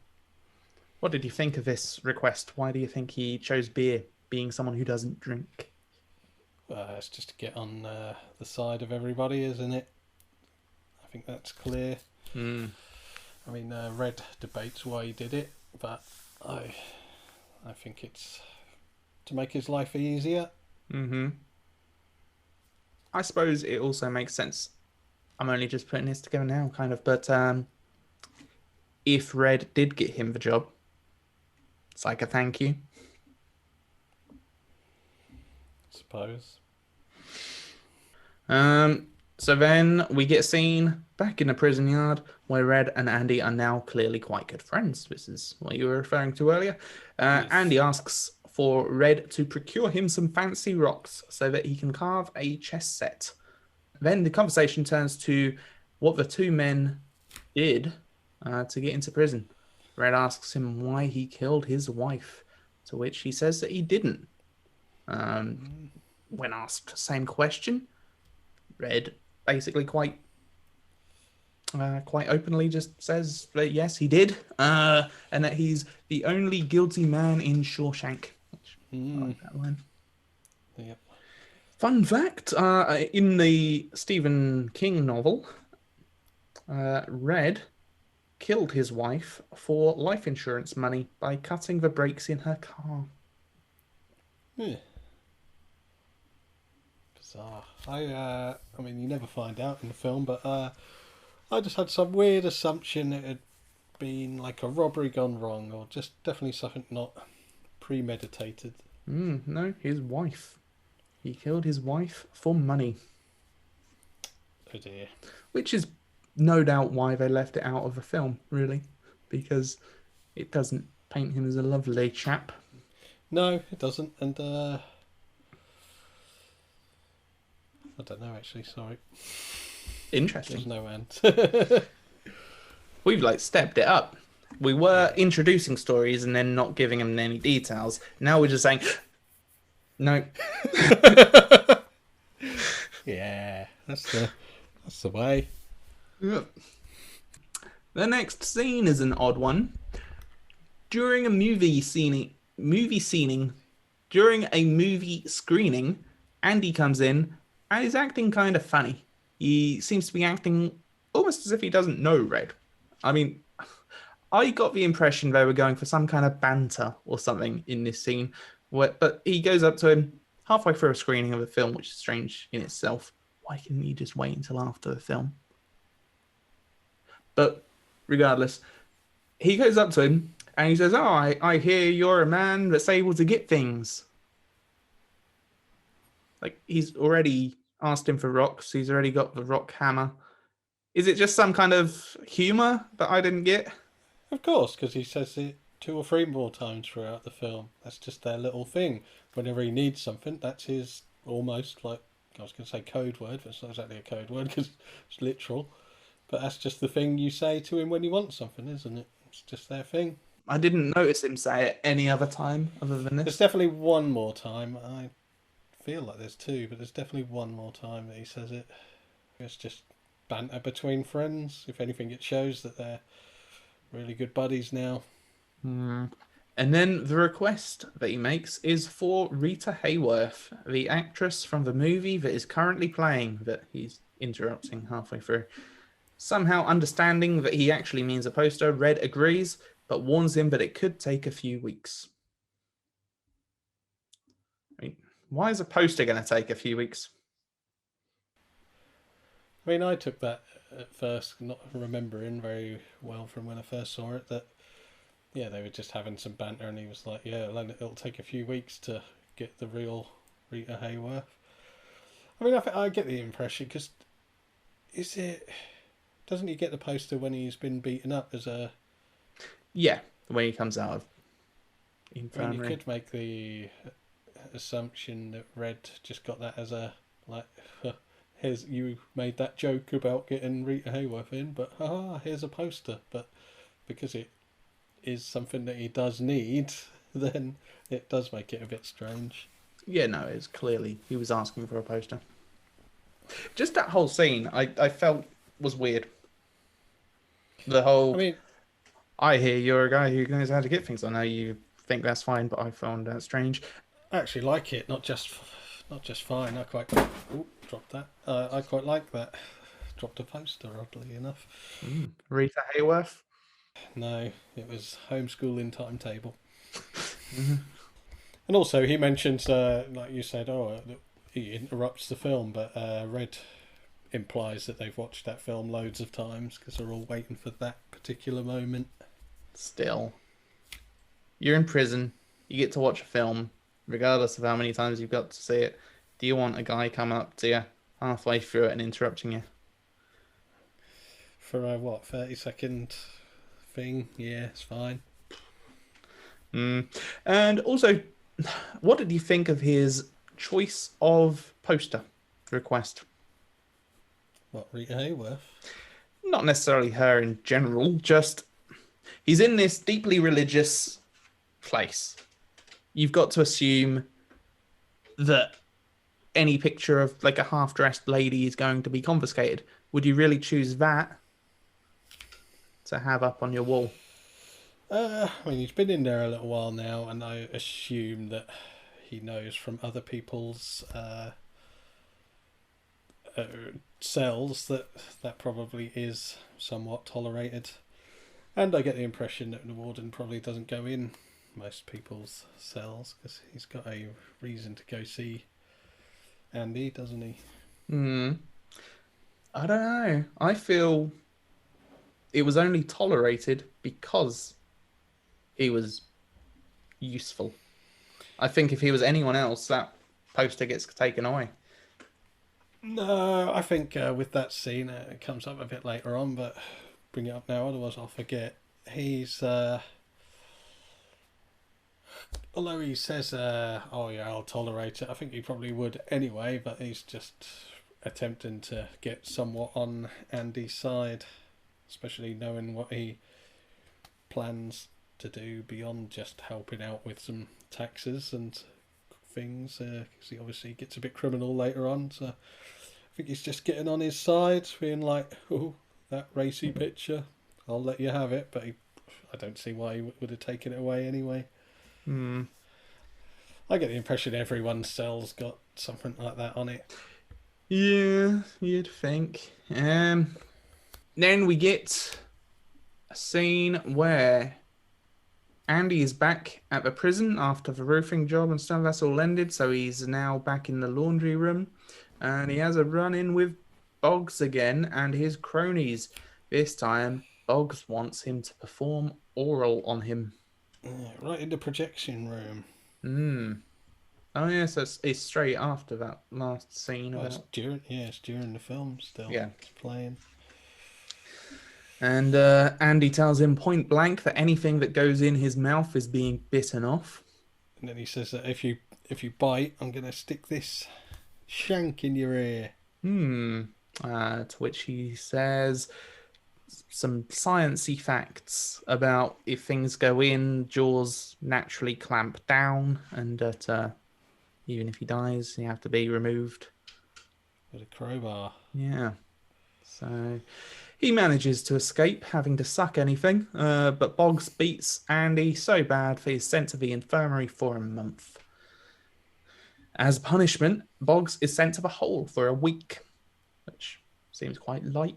What did you think of this request? Why do you think he chose beer, being someone who doesn't drink? It's just to get on the side of everybody, isn't it? I think that's clear. I mean, Red debates why he did it, but I think it's to make his life easier. I suppose it also makes sense. I'm only just putting this together now, kind of, but if Red did get him the job, it's like a thank you. Suppose. So then we get a scene back in the prison yard where Red and Andy are now clearly quite good friends. This is what you were referring to earlier. Yes. Andy asks for Red to procure him some fancy rocks so that he can carve a chess set. Then the conversation turns to what the two men did to get into prison. Red asks him why he killed his wife, to which he says that he didn't. When asked the same question, Red basically quite openly just says that yes, he did, and that he's the only guilty man in Shawshank. I like that line. Yep. Fun fact, in the Stephen King novel, Red killed his wife for life insurance money by cutting the brakes in her car. Yeah. Bizarre. I mean, you never find out in the film, but I just had some weird assumption it had been like a robbery gone wrong, or just definitely something not premeditated. No, his wife. He killed his wife for money. Oh dear. Which is no doubt why they left it out of the film, really, because it doesn't paint him as a lovely chap. No, it doesn't, and I don't know actually. Sorry. Interesting. There's no end. We've stepped it up. We were introducing stories and then not giving them any details. Now we're just saying, no. Yeah, that's the way. The next scene is an odd one. During a movie screening, Andy comes in and is acting kind of funny. He seems to be acting almost as if he doesn't know Red. I mean, I got the impression they were going for some kind of banter or something in this scene. But he goes up to him halfway through a screening of a film, which is strange in itself. Why couldn't you just wait until after the film? But regardless, he goes up to him and he says, "Oh, I hear you're a man that's able to get things." Like, he's already asked him for rocks. He's already got the rock hammer. Is it just some kind of humour that I didn't get? Of course, because he says it 2 or 3 more times throughout the film. That's just their little thing. Whenever he needs something, that's his almost like, I was going to say code word, but it's not exactly a code word because it's literal. But that's just the thing you say to him when you want something, isn't it? It's just their thing. I didn't notice him say it any other time other than There's this. definitely one more time. I feel like there's 2, but there's definitely one more time that he says it. It's just banter between friends. If anything, it shows that they're really good buddies now. And then the request that he makes is for Rita Hayworth, the actress from the movie that is currently playing, that he's interrupting halfway through. Somehow understanding that he actually means a poster, Red agrees, but warns him that it could take a few weeks. I mean, why is a poster going to take a few weeks? I mean, I took that at first, not remembering very well from when I first saw it, that, yeah, they were just having some banter, and he was like, yeah, it'll take a few weeks to get the real Rita Hayworth. I mean, I get the impression, because doesn't he get the poster when he's been beaten up as a... Yeah, when he comes out of I infirmary. mean, you could make the assumption that Red just got that as a, like, you made that joke about getting Rita Hayworth in, but here's a poster. But because it is something that he does need, then it does make it a bit strange. Yeah, no, it's clearly he was asking for a poster. Just that whole scene, I felt was weird. The whole, I mean, I hear you're a guy who knows how to get things. I know you think that's fine, but I found that strange. I actually like it, not just fine. I quite dropped that. I quite like that. Dropped a poster, oddly enough. Rita Hayworth. No, it was homeschooling timetable. And also, he mentions, like you said, he interrupts the film, but Red implies that they've watched that film loads of times because they're all waiting for that particular moment. Still, you're in prison. You get to watch a film, regardless of how many times you've got to see it. Do you want a guy coming up to you halfway through it and interrupting you? For a 30-second thing? Yeah, it's fine. And also, what did you think of his choice of poster request? What, Rita Hayworth? Not necessarily her in general, just he's in this deeply religious place. You've got to assume that any picture of like a half-dressed lady is going to be confiscated. Would you really choose that to have up on your wall? I mean, he's been in there a little while now, and I assume that he knows from other people's cells that probably is somewhat tolerated. And I get the impression that the warden probably doesn't go in most people's cells because he's got a reason to go see Andy, doesn't he? I don't know. I feel it was only tolerated because he was useful. I think if he was anyone else, that poster gets taken away. No, I think with that scene, it comes up a bit later on, but bring it up now, otherwise I'll forget. He's, although he says, oh yeah, I'll tolerate it, I think he probably would anyway, but he's just attempting to get somewhat on Andy's side, especially knowing what he plans to do beyond just helping out with some taxes and things, because he obviously gets a bit criminal later on, so I think he's just getting on his side, being like, oh, that racy picture, I'll let you have it, but I don't see why he would have taken it away anyway. I get the impression everyone's cell's got something like that on it. Yeah, you'd think. Then we get a scene where Andy is back at the prison after the roofing job and stuff. That's all ended, so he's now back in the laundry room. And he has a run-in with Boggs again and his cronies. This time, Boggs wants him to perform oral on him. Right in the projection room. Oh yeah, so it's straight after that last scene Well, it's about during the film still. yeah. It's playing. And Andy tells him point blank that anything that goes in his mouth is being bitten off. And then he says that if you bite, I'm gonna stick this shank in your ear. To which he says some sciencey facts about if things go in, jaws naturally clamp down, and that even if he dies, he have to be removed. With a crowbar. Yeah. So he manages to escape, having to suck anything, but Boggs beats Andy so bad that he's sent to the infirmary for a month. As punishment, Boggs is sent to the hole for a week, which seems quite light.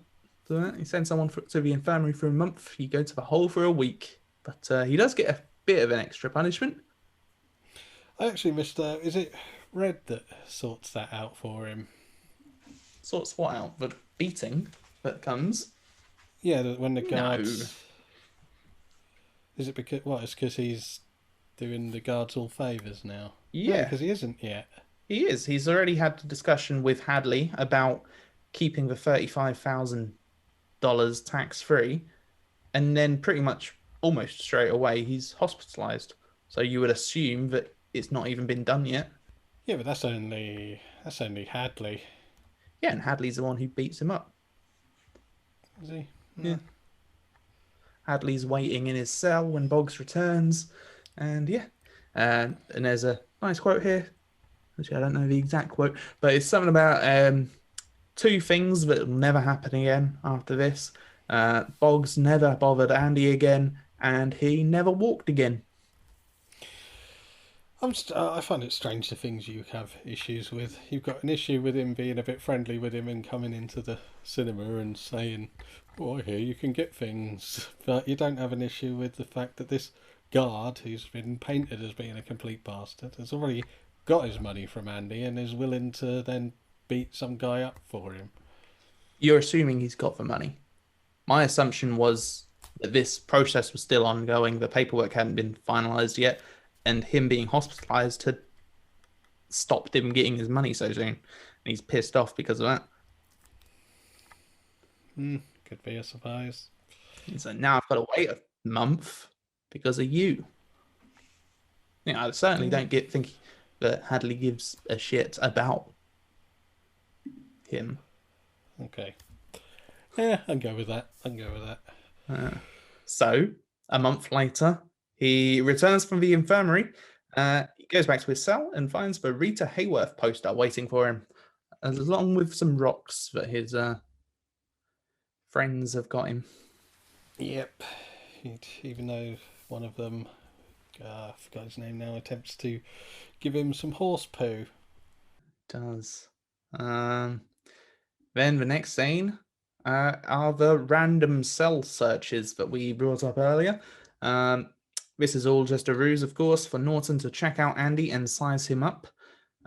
You send someone to the infirmary for a month, you go to the hole for a week. But he does get a bit of an extra punishment. I actually missed. Is it Red that sorts that out for him? Sorts what out? The beating that comes? Yeah, when the guards. No. Is it because It's because he's doing the guards all favours now. Yeah, because he isn't yet. He is. He's already had a discussion with Hadley about keeping the $35,000 tax-free, and then pretty much almost straight away he's hospitalised. So you would assume that it's not even been done yet. Yeah, but that's only Hadley. Yeah, and Hadley's the one who beats him up. Is he? Yeah. Hadley's waiting in his cell when Boggs returns, and yeah. And there's a nice quote here. Actually, I don't know the exact quote, but it's something about two things that will never happen again after this. Boggs never bothered Andy again, and he never walked again. I find it strange the things you have issues with. You've got an issue with him being a bit friendly with him and coming into the cinema and saying, "Oh, I hear you can get things," but you don't have an issue with the fact that this guard, who's been painted as being a complete bastard, has already got his money from Andy and is willing to then beat some guy up for him. You're assuming he's got the money. My assumption was that this process was still ongoing. The paperwork hadn't been finalised yet, and him being hospitalised had stopped him getting his money so soon. And he's pissed off because of that. Could be, I suppose. So now I've got to wait a month because of you. I certainly don't think that Hadley gives a shit about him. Okay. Yeah, I'll go with that. So, a month later, he returns from the infirmary. He goes back to his cell and finds the Rita Hayworth poster waiting for him, along with some rocks that his friends have got him. Yep. Even though one of them, I forgot his name now, attempts to give him some horse poo. Does. Then the next scene are the random cell searches that we brought up earlier. This is all just a ruse, of course, for Norton to check out Andy and size him up.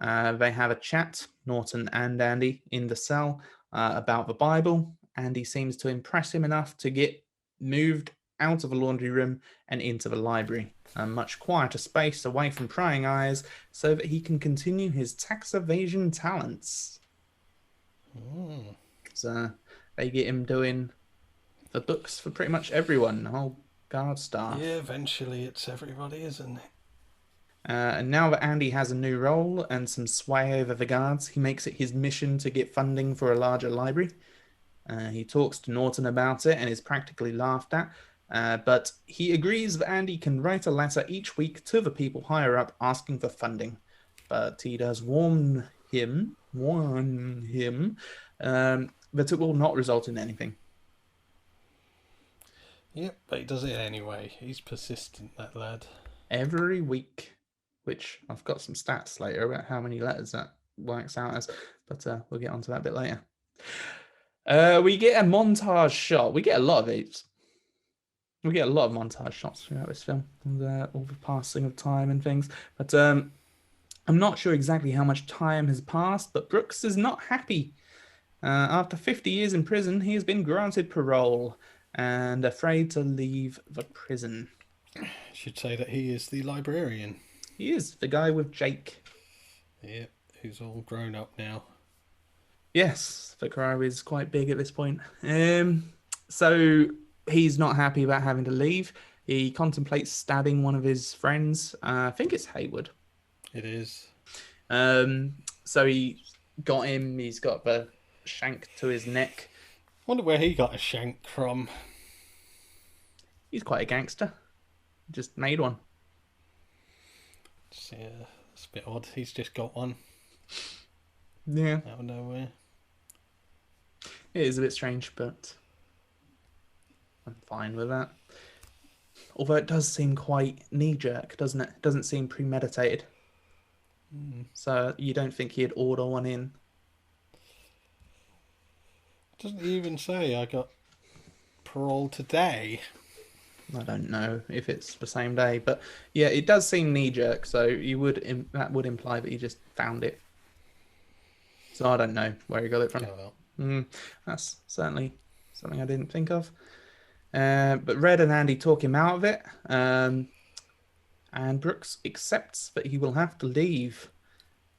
They have a chat, Norton and Andy, in the cell about the Bible. Andy seems to impress him enough to get moved out of the laundry room and into the library, a much quieter space away from prying eyes, so that he can continue his tax evasion talents. So they get him doing the books for pretty much everyone, the whole guard staff. Yeah, eventually it's everybody, isn't it? And now that Andy has a new role and some sway over the guards, he makes it his mission to get funding for a larger library. He talks to Norton about it and is practically laughed at, but he agrees that Andy can write a letter each week to the people higher up asking for funding. But he does warn him that it will not result in anything. Yep, but he does it anyway. He's persistent, that lad. Every week, which I've got some stats later about how many letters that works out as, but we'll get onto that a bit later. We get a montage shot. We get a lot of these. We get a lot of montage shots throughout this film, and all the passing of time and things. But I'm not sure exactly how much time has passed, but Brooks is not happy. After 50 years in prison, he has been granted parole and afraid to leave the prison. I should say that he is the librarian. He is, the guy with Jake. Yep, who's all grown up now. Yes, Vakaro is quite big at this point. So he's not happy about having to leave. He contemplates stabbing one of his friends. I think it's Hayward. It is. So he got him. He's got the shank to his neck. Wonder where he got a shank from. He's quite a gangster. Just made one. Yeah, it's a bit odd. He's just got one. Yeah. Out of nowhere. It is a bit strange, but I'm fine with that. Although it does seem quite knee-jerk, doesn't it? It doesn't seem premeditated. So you don't think he'd order one in? Doesn't even say I got parole today. I don't know if it's the same day, but yeah, it does seem knee-jerk. So that would imply that he just found it. So I don't know where he got it from. Oh, well. That's certainly something I didn't think of. But Red and Andy talk him out of it. And Brooks accepts that he will have to leave.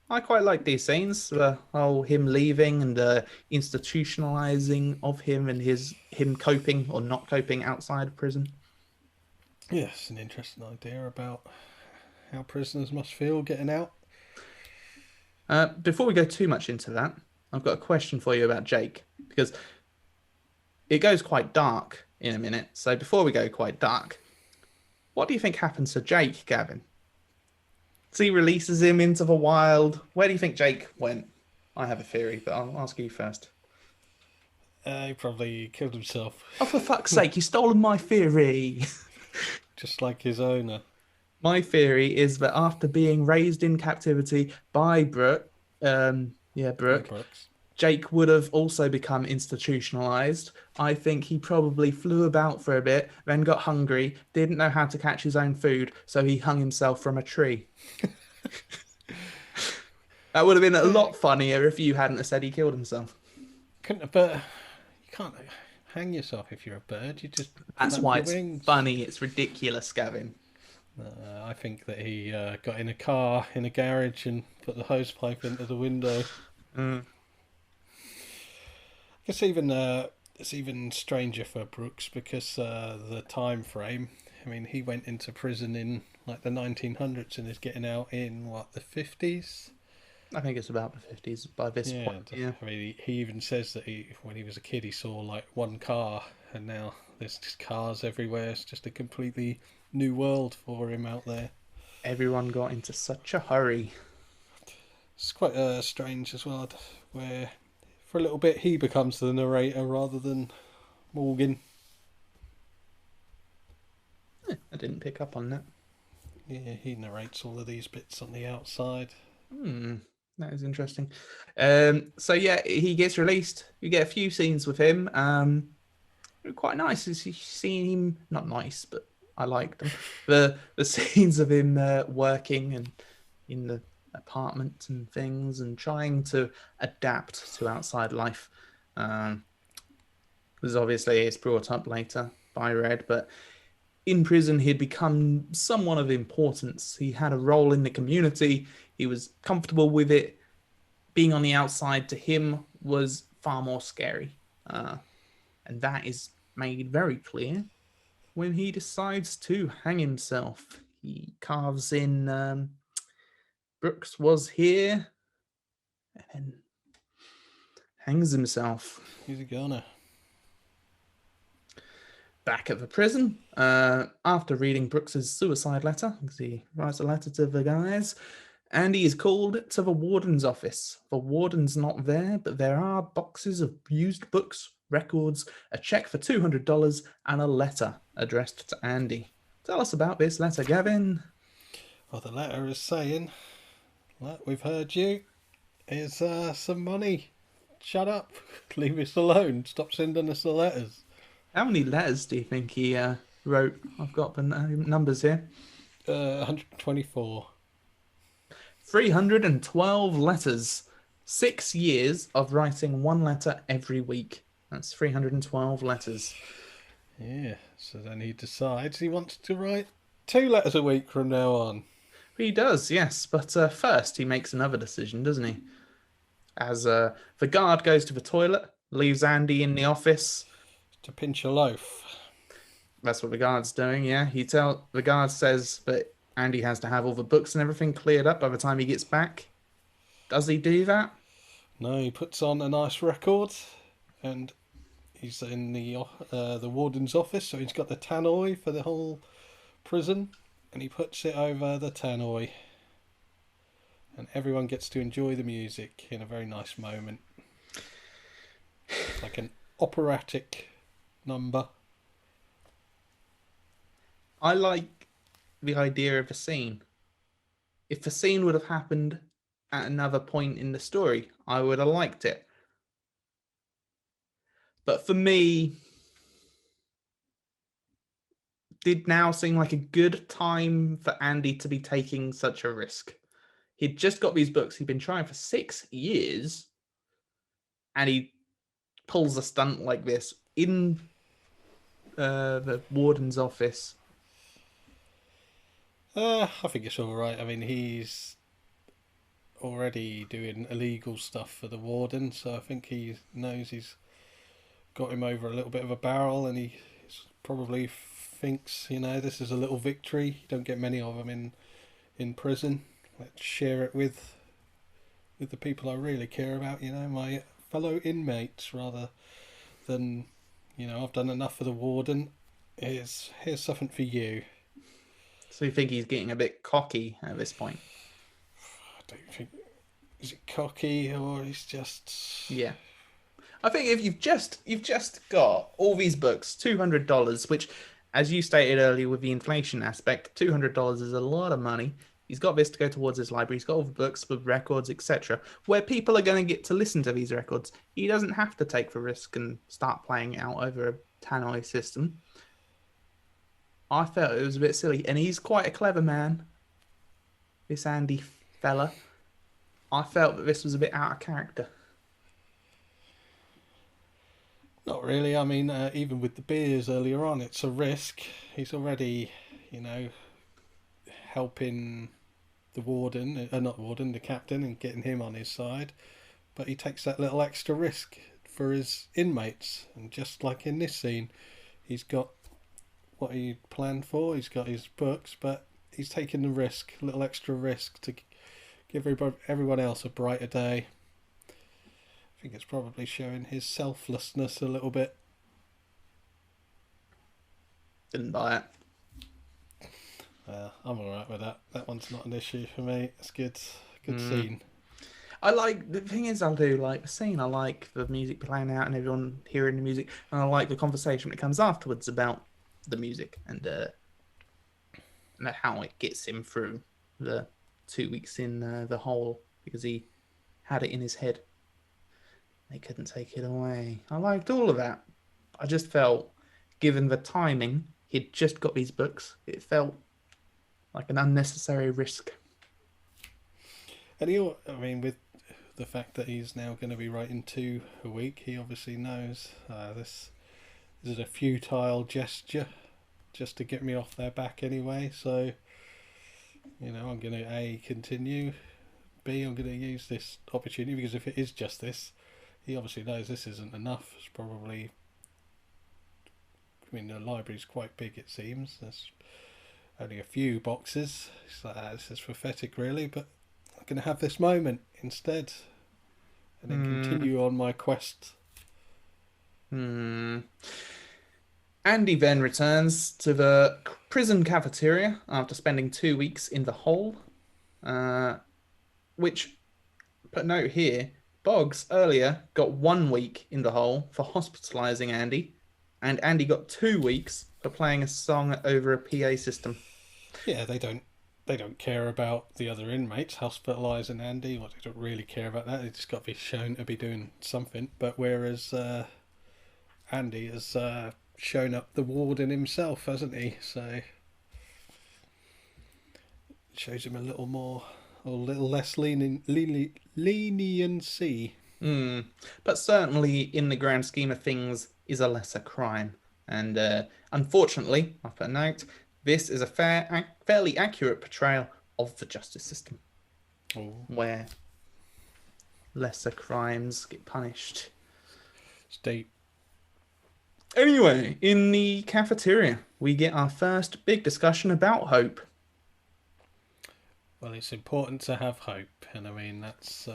I quite like these scenes, the whole him leaving and the institutionalizing of him and him coping or not coping outside of prison. Yes, an interesting idea about how prisoners must feel getting out. Before we go too much into that, I've got a question for you about Jake, because it goes quite dark in a minute. So before we go quite dark, what do you think happens to Jake, Gavin? So he releases him into the wild. Where do you think Jake went? I have a theory, but I'll ask you first. He probably killed himself. Oh, for fuck's sake, you stolen my theory. Just like his owner. My theory is that after being raised in captivity by Brooke, Brooks. Jake would have also become institutionalized. I think he probably flew about for a bit, then got hungry, didn't know how to catch his own food, so he hung himself from a tree. That would have been a lot funnier if you hadn't have said he killed himself. Couldn't have, but you can't hang yourself if you're a bird. You just That's why it's wings. funny. It's ridiculous, Gavin. I think that he got in a car in a garage and put the hose pipe into the window. I guess it's even stranger for Brooks because the time frame. I mean, he went into prison in like the 1900s and is getting out in the 50s. I think it's about the 50s by this point. Yeah. I mean, he even says that when he was a kid, he saw like one car, and now there's just cars everywhere. It's just a completely new world for him out there. Everyone got into such a hurry. It's quite strange as well, where for a little bit he becomes the narrator rather than Morgan. I didn't pick up on that. Yeah, he narrates all of these bits on the outside. That is interesting. So yeah, he gets released. You get a few scenes with him. Quite nice. Seeing him, not nice, but I like them. The scenes of him working and in the apartment and things and trying to adapt to outside life. Because obviously it's brought up later by Red, but in prison he'd become someone of importance. He had a role in the community. He was comfortable with it. Being on the outside to him was far more scary. And that is made very clear when he decides to hang himself. He carves in Brooks was here and hangs himself. He's a goner. Back at the prison, after reading Brooks's suicide letter, because he writes a letter to the guys, Andy is called to the warden's office. The warden's not there, but there are boxes of used books, records, a check for $200, and a letter addressed to Andy. Tell us about this letter, Gavin. Well, the letter is saying, "Look, we've heard you. Here's some money. Shut up. Leave us alone. Stop sending us the letters." How many letters do you think he wrote? I've got the numbers here. 124. 312 letters. 6 years of writing one letter every week. That's 312 letters. Yeah, so then he decides he wants to write 2 letters a week from now on. He does, yes. But first, he makes another decision, doesn't he? As the guard goes to the toilet, leaves Andy in the office. To pinch a loaf. That's what the guard's doing, yeah. The guard says that Andy has to have all the books and everything cleared up by the time he gets back. Does he do that? No, he puts on a nice record, and he's in the warden's office, so he's got the tannoy for the whole prison, and he puts it over the tannoy, and everyone gets to enjoy the music in a very nice moment. It's like an operatic number. I like the idea of a scene. If the scene would have happened at another point in the story, I would have liked it. But for me, did now seem like a good time for Andy to be taking such a risk. He'd just got these books he'd been trying for 6 years, and he pulls a stunt like this in the warden's office. I think it's all right. I mean, he's already doing illegal stuff for the warden, so I think he knows he's got him over a little bit of a barrel, and he probably thinks, this is a little victory. You don't get many of them in prison. Let's share it with the people I really care about, my fellow inmates, rather than, I've done enough for the warden. Here's something for you. So you think he's getting a bit cocky at this point? I don't think... Is it cocky, or he's just... Yeah. I think if you've just got all these books, $200, which, as you stated earlier with the inflation aspect, $200 is a lot of money. He's got this to go towards his library. He's got all the books with records, etc., where people are going to get to listen to these records. He doesn't have to take the risk and start playing it out over a tannoy system. I felt it was a bit silly, and he's quite a clever man, this Andy fella. I felt that this was a bit out of character. Not really. I mean, even with the beers earlier on, it's a risk. He's already, helping the warden, not the warden, the captain, and getting him on his side. But he takes that little extra risk for his inmates. And just like in this scene, he's got what he planned for. He's got his books, but he's taking the risk, a little extra risk to give everyone else a brighter day. I think it's probably showing his selflessness a little bit. Didn't buy it. I'm alright with that. That one's not an issue for me. It's good scene. The thing is, I do like the scene. I like the music playing out and everyone hearing the music, and I like the conversation that comes afterwards about the music and how it gets him through the 2 weeks in the hole, because he had it in his head. They couldn't take it away. I liked all of that. I just felt, given the timing, he'd just got these books. It felt like an unnecessary risk. And with the fact that he's now going to be writing 2 a week, he obviously knows this is a futile gesture just to get me off their back anyway. So, I'm going to A, continue, B, I'm going to use this opportunity, because if it is just this, he obviously knows this isn't enough. It's probably... the library's quite big, it seems. There's only a few boxes. It's like, this is pathetic, really, but I'm going to have this moment instead. And then continue on my quest. Andy then returns to the prison cafeteria after spending 2 weeks in the hole. Which, put note here, Boggs earlier got 1 week in the hole for hospitalising Andy, and Andy got 2 weeks for playing a song over a PA system. Yeah, they don't care about the other inmates hospitalising Andy. Well, they don't really care about that. They just got to be shown to be doing something. But whereas Andy has shown up the warden himself, hasn't he? So it shows him a little more, or a little less leniency. But certainly, in the grand scheme of things, is a lesser crime. And unfortunately, I put a note, this is a fairly accurate portrayal of the justice system, Oh, where lesser crimes get punished. it's deep. Anyway, in the cafeteria, we get our first big discussion about hope. Well, it's important to have hope, and I mean that's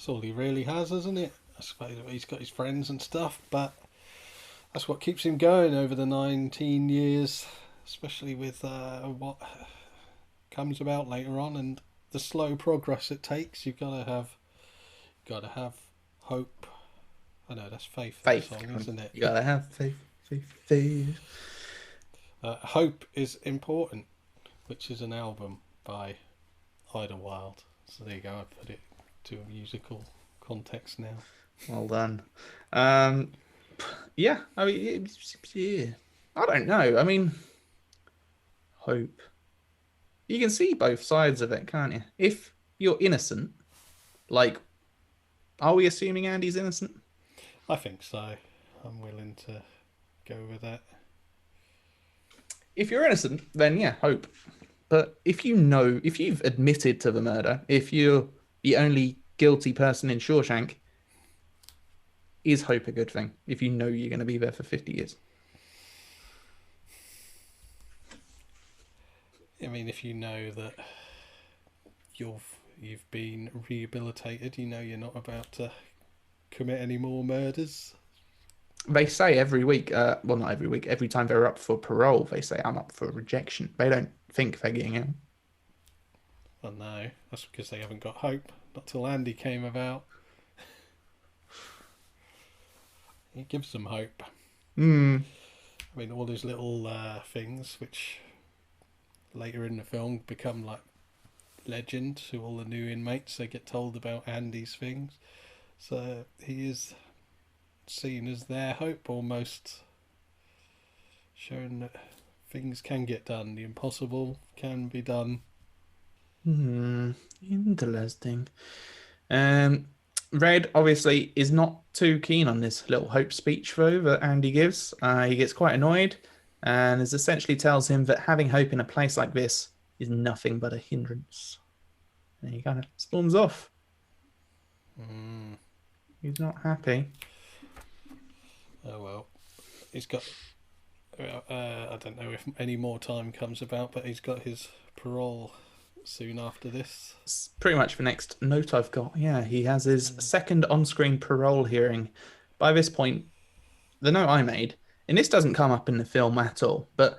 all he really has, isn't it? I suppose he's got his friends and stuff, but that's what keeps him going over the 19 years, especially with what comes about later on and the slow progress it takes. You've got to have hope. I know that's faith. Faith, song, isn't it? You gotta have faith, faith. Hope is important, which is an album by Idlewild. So there you go. I put it to a musical context now. Well done. Yeah, I mean, yeah. I don't know. I mean, hope. You can see both sides of it, can't you? If you're innocent, like, are we assuming Andy's innocent? I think so. I'm willing to go with that. If you're innocent, then yeah, hope. But if you've admitted to the murder, if you're the only guilty person in Shawshank, is hope a good thing? If you know you're going to be there for 50 years? I mean, if you know that you've been rehabilitated, you know you're not about to commit any more murders. They say every week, well, not every week, every time they're up for parole, they say, I'm up for rejection. They don't think they're getting out. Well, no, that's because they haven't got hope. Not till Andy came about. He gives them hope. I mean, all those little things which later in the film become like legend to all the new inmates. They get told about Andy's things. So he is seen as their hope, almost showing that things can get done. The impossible can be done. Interesting. Red obviously is not too keen on this little hope speech though that Andy gives. He gets quite annoyed and is essentially tells him that having hope in a place like this is nothing but a hindrance. And he kind of storms off. He's not happy. Oh well, he's got. I don't know if any more time comes about, but he's got his parole soon after this. It's pretty much the next note I've got. Yeah, he has his second on-screen parole hearing. By this point, the note I made, and this doesn't come up in the film at all, but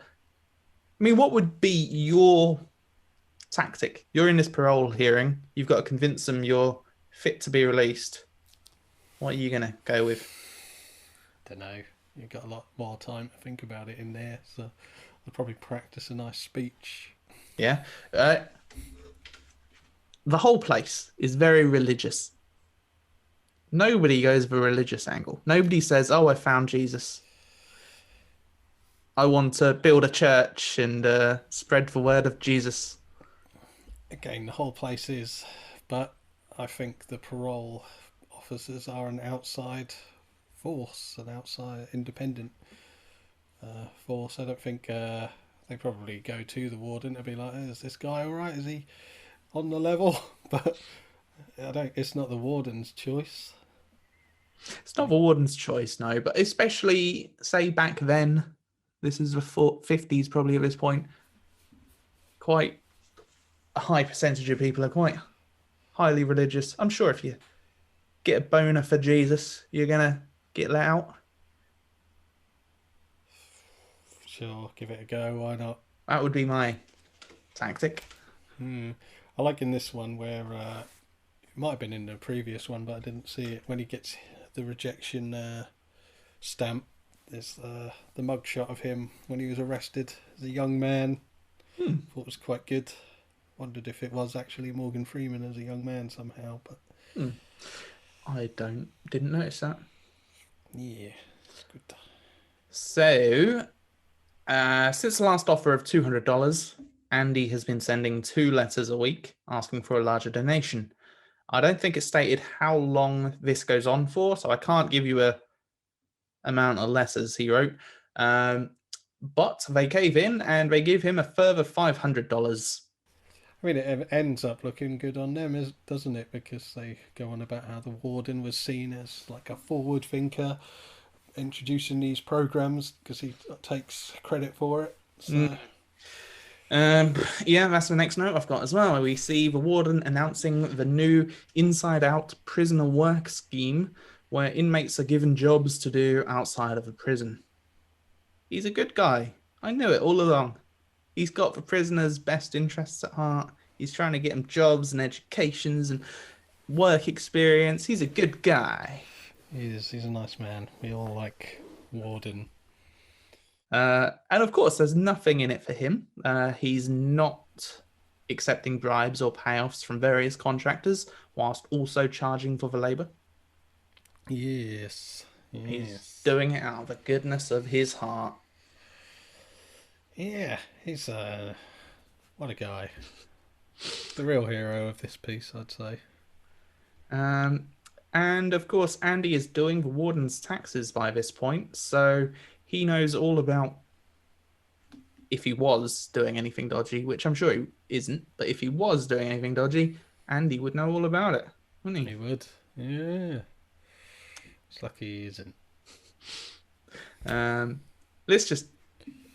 I mean, what would be your tactic? You're in this parole hearing. You've got to convince them you're fit to be released. What are you going to go with? Don't know. You've got a lot more time to think about it in there, so I'll probably practice a nice speech. Yeah. The whole place is very religious. Nobody goes the religious angle. Nobody says, oh, I found Jesus. I want to build a church and spread the word of Jesus. Again, the whole place is, but I think the parole officers are an outside force, an outside independent force. I don't think they probably go to the warden to be like, is this guy all right? Is he on the level? But it's not the warden's choice. It's not the warden's choice, no, but especially, say, back then, this is the 50s probably at this point, quite a high percentage of people are quite highly religious. I'm sure if you get a boner for Jesus, you're going to get let out. Sure, give it a go, why not? That would be my tactic. I like in this one where it might have been in the previous one, but I didn't see it. When he gets the rejection stamp, there's the mugshot of him when he was arrested as a young man. Thought it was quite good. Wondered if it was actually Morgan Freeman as a young man somehow, but I didn't notice that. Yeah, it's good. So, since the last offer of $200, Andy has been sending 2 letters a week asking for a larger donation. I don't think it's stated how long this goes on for, so I can't give you a amount of letters he wrote. But they gave in and they give him a further $500 I mean, it ends up looking good on them, doesn't it? Because they go on about how the warden was seen as like a forward thinker, introducing these programs because he takes credit for it. So. Yeah, that's the next note I've got as well. We see the warden announcing the new Inside Out prisoner work scheme where inmates are given jobs to do outside of the prison. He's a good guy. I knew it all along. He's got the prisoners' best interests at heart. He's trying to get them jobs and educations and work experience. He's a good guy. He's a nice man. We all like Warden. And of course, there's nothing in it for him. He's not accepting bribes or payoffs from various contractors, whilst also charging for the labour. Yes. He's doing it out of the goodness of his heart. Yeah, he's what a guy. The real hero of this piece, I'd say. And of course, Andy is doing the warden's taxes by this point, so he knows all about if he was doing anything dodgy, which I'm sure he isn't, but if he was doing anything dodgy, Andy would know all about it, wouldn't he? He would, yeah. It's lucky he isn't.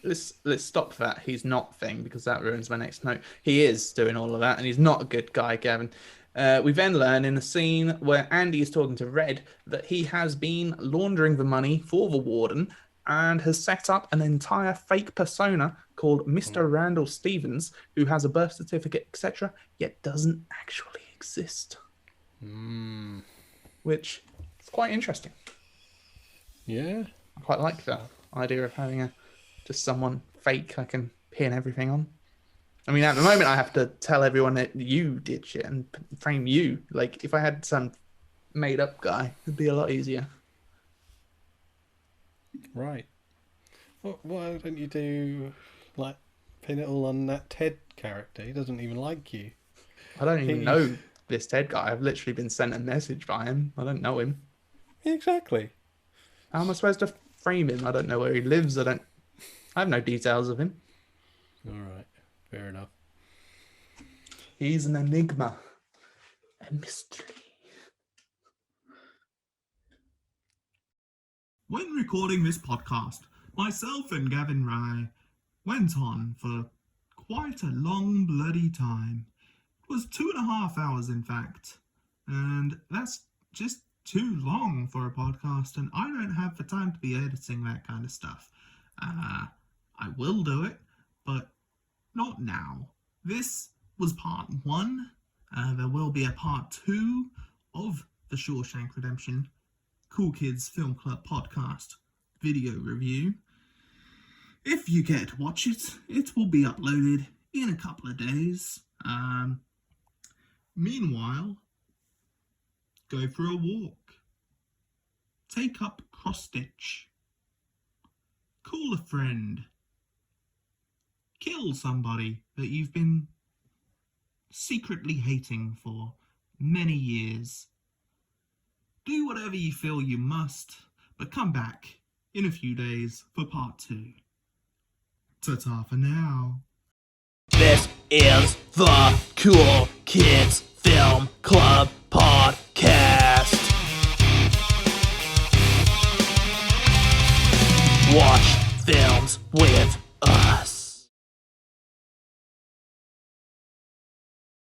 Let's stop that he's not thing, because that ruins my next note. He is doing all of that, and he's not a good guy, Gavin. We then learn in a scene where Andy is talking to Red that he has been laundering the money for the warden and has set up an entire fake persona called Mr. Randall Stevens, who has a birth certificate, etc., yet doesn't actually exist. Which is quite interesting. Yeah. I quite like that idea of having just someone fake I can pin everything on. I mean, at the moment, I have to tell everyone that you did shit and frame you. Like, if I had some made-up guy, it'd be a lot easier. Right. Why don't you do, like, pin it all on that Ted character? He doesn't even like you. I don't even know this Ted guy. I've literally been sent a message by him. I don't know him. Exactly. How am I supposed to frame him? I don't know where he lives. I have no details of him. All right. Fair enough. He's an enigma. A mystery. When recording this podcast, myself and Gavin Rye went on for quite a long bloody time. It was 2.5 hours, in fact. And that's just too long for a podcast, and I don't have the time to be editing that kind of stuff. I will do it, but not now. This was part 1. There will be a part 2 of the Shawshank Redemption Cool Kids Film Club podcast video review. If you care to watch it, it will be uploaded in a couple of days. Meanwhile, go for a walk. Take up cross-stitch. Call a friend. Kill somebody that you've been secretly hating for many years. Do whatever you feel you must, but come back in a few days for part 2. Ta-ta for now. This is the Cool Kids Film Club Podcast. Watch films with